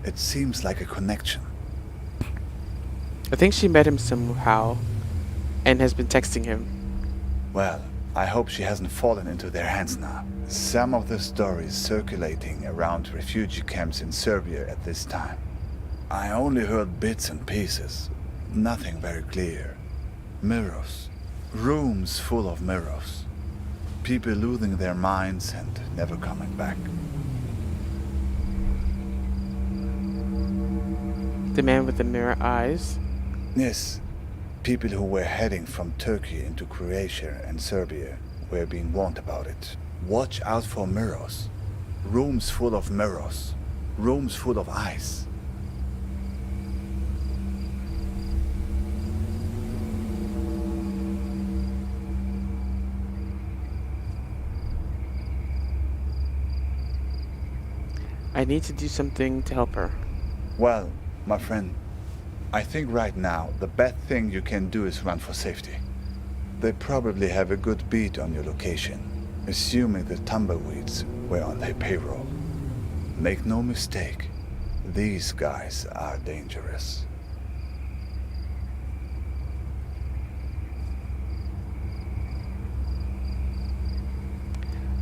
Speaker 3: it seems like a connection.
Speaker 1: I think she met him somehow and has been texting him.
Speaker 3: Well, I hope she hasn't fallen into their hands now. Some of the stories circulating around refugee camps in Serbia at this time. I only heard bits and pieces, nothing very clear. Mirrors, rooms full of mirrors. People losing their minds and never coming back.
Speaker 1: The man with the mirror eyes.
Speaker 3: Yes, People who were heading from Turkey into Croatia and Serbia were being warned about it. Watch out for mirrors. Rooms full of mirrors. Rooms full of ice.
Speaker 1: I need to do something to help her.
Speaker 3: Well, my friend, I think right now the best thing you can do is run for safety. They probably have a good beat on your location, assuming the tumbleweeds were on their payroll. Make no mistake, these guys are dangerous.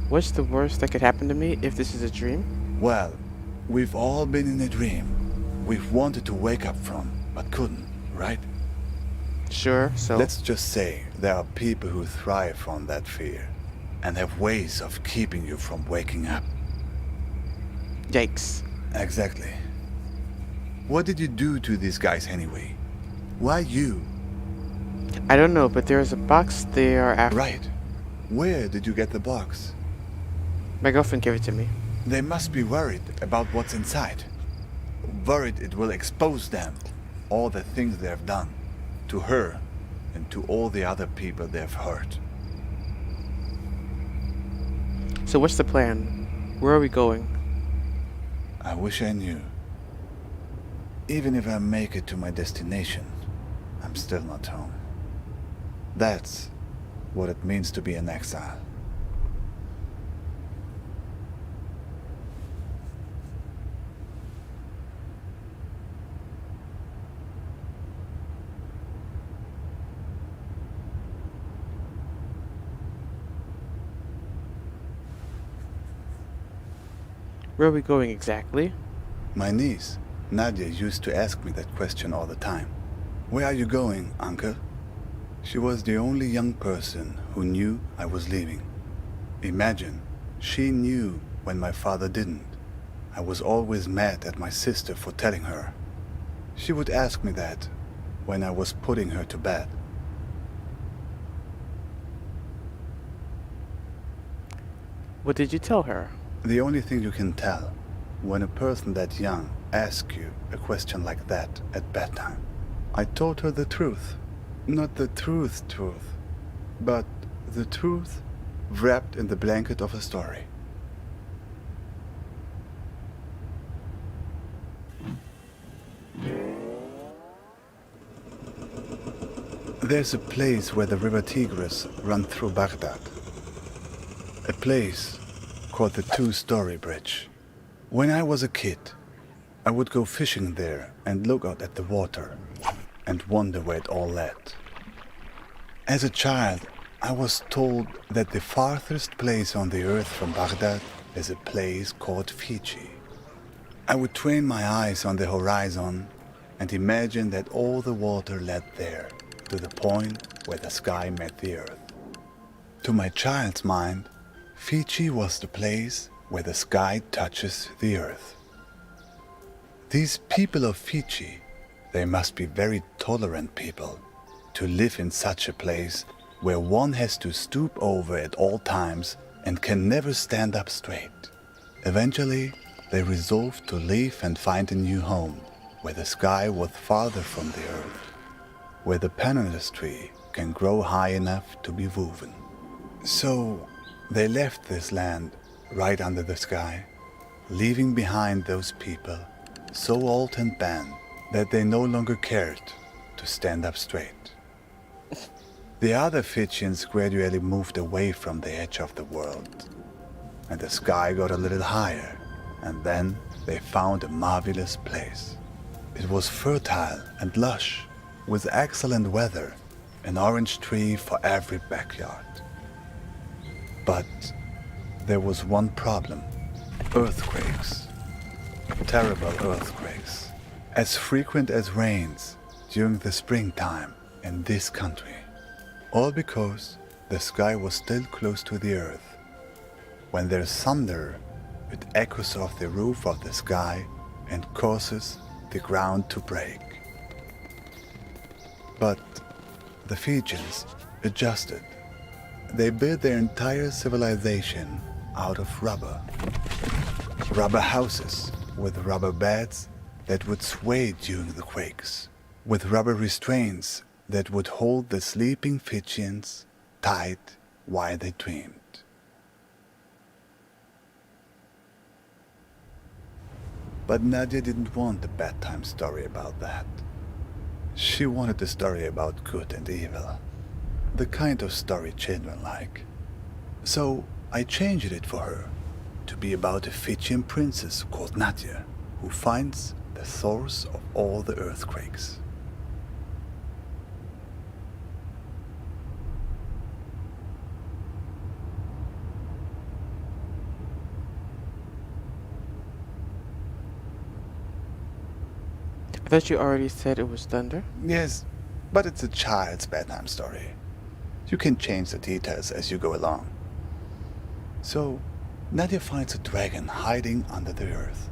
Speaker 1: What's the worst that could happen to me if this is a dream?
Speaker 3: Well, we've all been in a dream we've wanted to wake up from, but couldn't, right?
Speaker 1: Sure, so...
Speaker 3: Let's just say there are people who thrive on that fear and have ways of keeping you from waking up.
Speaker 1: Yikes.
Speaker 3: Exactly. What did you do to these guys anyway? Why you?
Speaker 1: I don't know, but there's a box they are after.
Speaker 3: Right. Where did you get the box?
Speaker 1: My girlfriend gave it to me.
Speaker 3: They must be worried about what's inside. Worried it will expose them, all the things they have done, to her and to all the other people they've hurt.
Speaker 1: So what's the plan? Where are we going?
Speaker 3: I wish I knew. Even if I make it to my destination, I'm still not home. That's what it means to be an exile.
Speaker 1: Where are we going exactly?
Speaker 3: My niece, Nadia, used to ask me that question all the time. Where are you going, uncle? She was the only young person who knew I was leaving. Imagine, she knew when my father didn't. I was always mad at my sister for telling her. She would ask me that when I was putting her to bed.
Speaker 1: What did you tell her?
Speaker 3: The only thing you can tell when a person that young asks you a question like that at bedtime. I told her the truth. Not the truth, but the truth wrapped in the blanket of a story. There's a place where the river Tigris runs through Baghdad. A place called the Two-Story Bridge. When I was a kid, I would go fishing there and look out at the water and wonder where it all led. As a child, I was told that the farthest place on the earth from Baghdad is a place called Fiji. I would train my eyes on the horizon and imagine that all the water led there, to the point where the sky met the earth. To my child's mind, Fiji was the place where the sky touches the earth. These people of Fiji, they must be very tolerant people to live in such a place where one has to stoop over at all times and can never stand up straight. Eventually, they resolved to leave and find a new home where the sky was farther from the earth, where the pandanus tree can grow high enough to be woven. So, they left this land right under the sky, leaving behind those people so old and bent that they no longer cared to stand up straight. The other Fijians gradually moved away from the edge of the world, and the sky got a little higher, and then they found a marvelous place. It was fertile and lush, with excellent weather, an orange tree for every backyard. But there was one problem: earthquakes. Terrible earthquakes, as frequent as rains during the springtime in this country. All because the sky was still close to the earth. When there's thunder, it echoes off the roof of the sky and causes the ground to break. But the Fijians adjusted. They built their entire civilization out of rubber. Rubber houses with rubber beds that would sway during the quakes, with rubber restraints that would hold the sleeping Fijians tight while they dreamed. But Nadia didn't want a bedtime story about that. She wanted a story about good and evil, the kind of story children like. So I changed it for her to be about a Fijian princess called Nadia, who finds the source of all the earthquakes.
Speaker 1: I thought you already said it was thunder.
Speaker 3: Yes, but it's a child's bedtime story. You can change the details as you go along. So, Nadia finds a dragon hiding under the earth.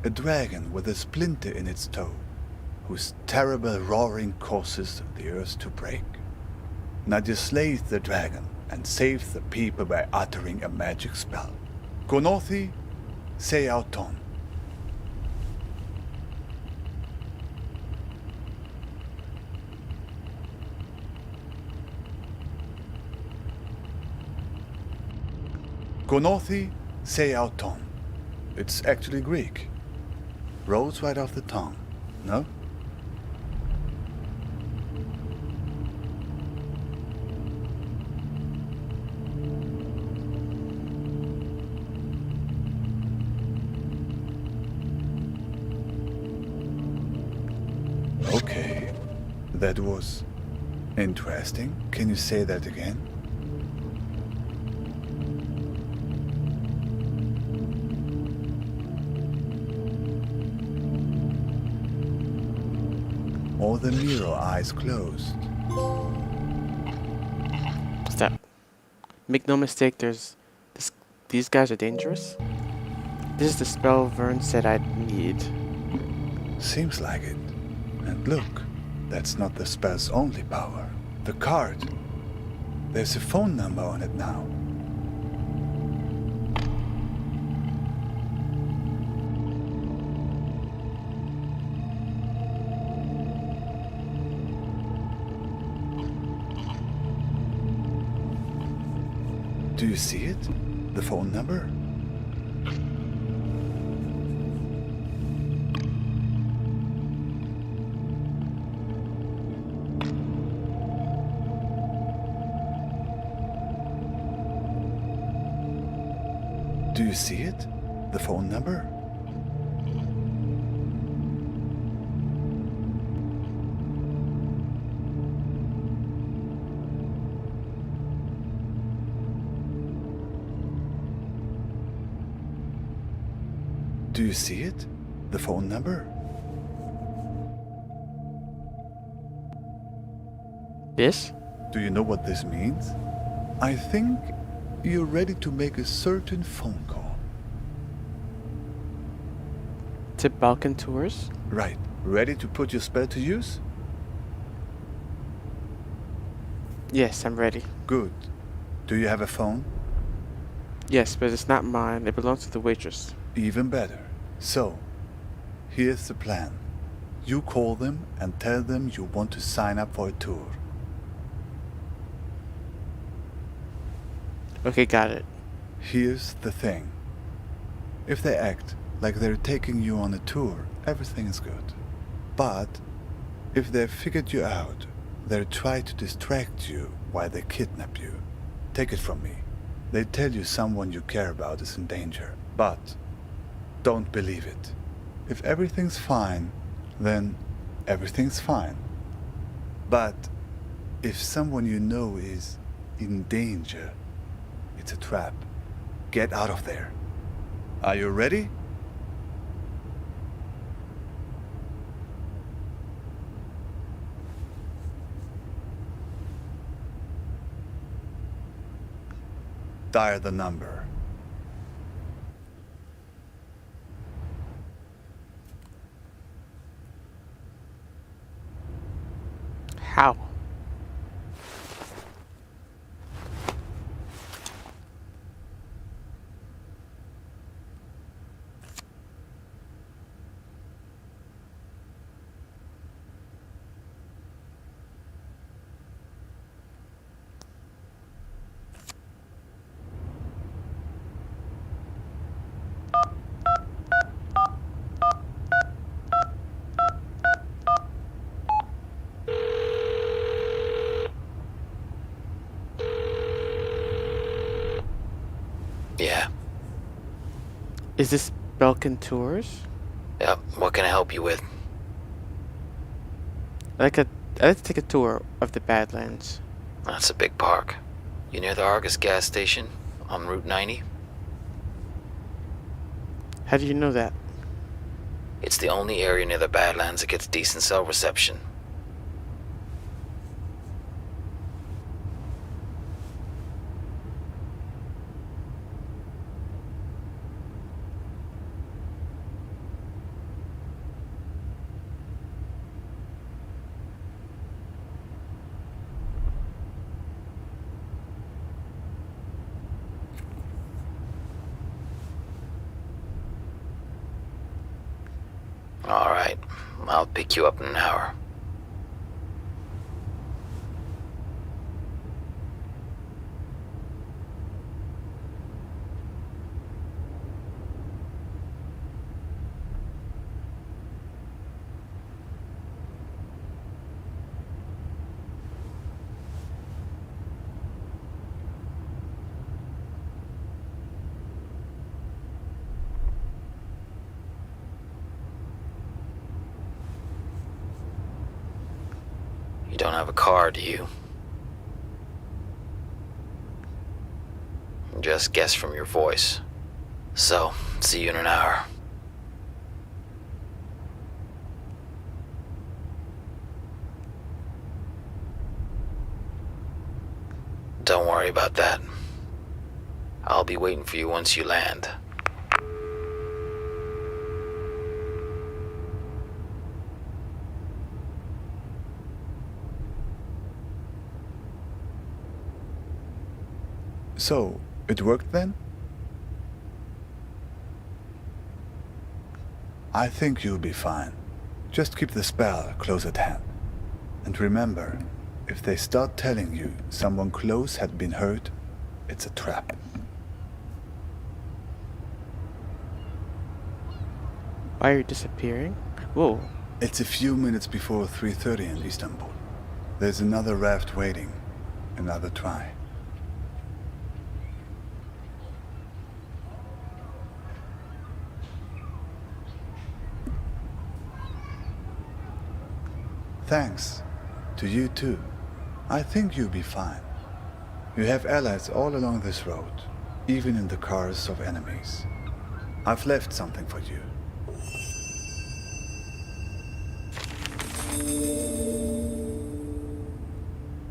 Speaker 3: A dragon with a splinter in its toe, whose terrible roaring causes the earth to break. Nadia slays the dragon and saves the people by uttering a magic spell. Konothi Seauton. Konothi Seauton. It's actually Greek. Rolls right off the tongue, no? Okay, that was interesting. Can you say that again? All the mirror eyes closed.
Speaker 1: Stop. Make no mistake, these guys are dangerous. This is the spell Vern said I'd need.
Speaker 3: Seems like it. And look, that's not the spell's only power. The card. There's a phone number on it now. Do you see it? The phone number? Do you see it? The phone number? Do you see it? The phone number?
Speaker 1: This?
Speaker 3: Do you know what this means? I think you're ready to make a certain phone call.
Speaker 1: To Balkan Tours?
Speaker 3: Right. Ready to put your spell to use?
Speaker 1: Yes, I'm ready.
Speaker 3: Good. Do you have a phone?
Speaker 1: Yes, but it's not mine. It belongs to the waitress.
Speaker 3: Even better. So, here's the plan. You call them and tell them you want to sign up for a tour.
Speaker 1: Okay, got it.
Speaker 3: Here's the thing. If they act like they're taking you on a tour, everything is good. But if they've figured you out, they'll try to distract you while they kidnap you. Take it from me. They tell you someone you care about is in danger, but don't believe it. If everything's fine, then everything's fine. But if someone you know is in danger, it's a trap. Get out of there. Are you ready? Dial the number.
Speaker 1: How?
Speaker 8: Yeah.
Speaker 1: Is this Belkin Tours?
Speaker 8: Yep. What can I help you with?
Speaker 1: I'd like to take a tour of the Badlands.
Speaker 8: That's a big park. You near the Argus gas station on Route 90?
Speaker 1: How do you know that?
Speaker 8: It's the only area near the Badlands that gets decent cell reception. Alright, I'll pick you up in an hour. You don't have a car, do you? Just guess from your voice. So, see you in an hour. Don't worry about that. I'll be waiting for you once you land.
Speaker 3: So, it worked then? I think you'll be fine. Just keep the spell close at hand. And remember, if they start telling you someone close had been hurt, it's a trap.
Speaker 1: Why are you disappearing? Whoa.
Speaker 3: It's a few minutes before 3:30 in Istanbul. There's another raft waiting. Another try. Thanks. To you too. I think you'll be fine. You have allies all along this road, even in the cars of enemies. I've left something for you.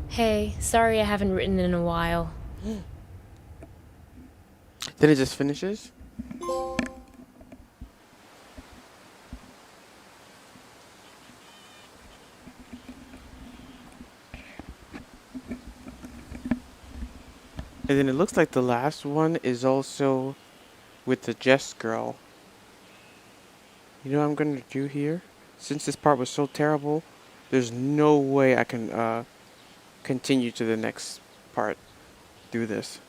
Speaker 9: Hey, sorry I haven't written in a while.
Speaker 1: Then it just finishes? And then it looks like the last one is also with the Jess girl. You know what I'm gonna do here? Since this part was so terrible, there's no way I can continue to the next part through this.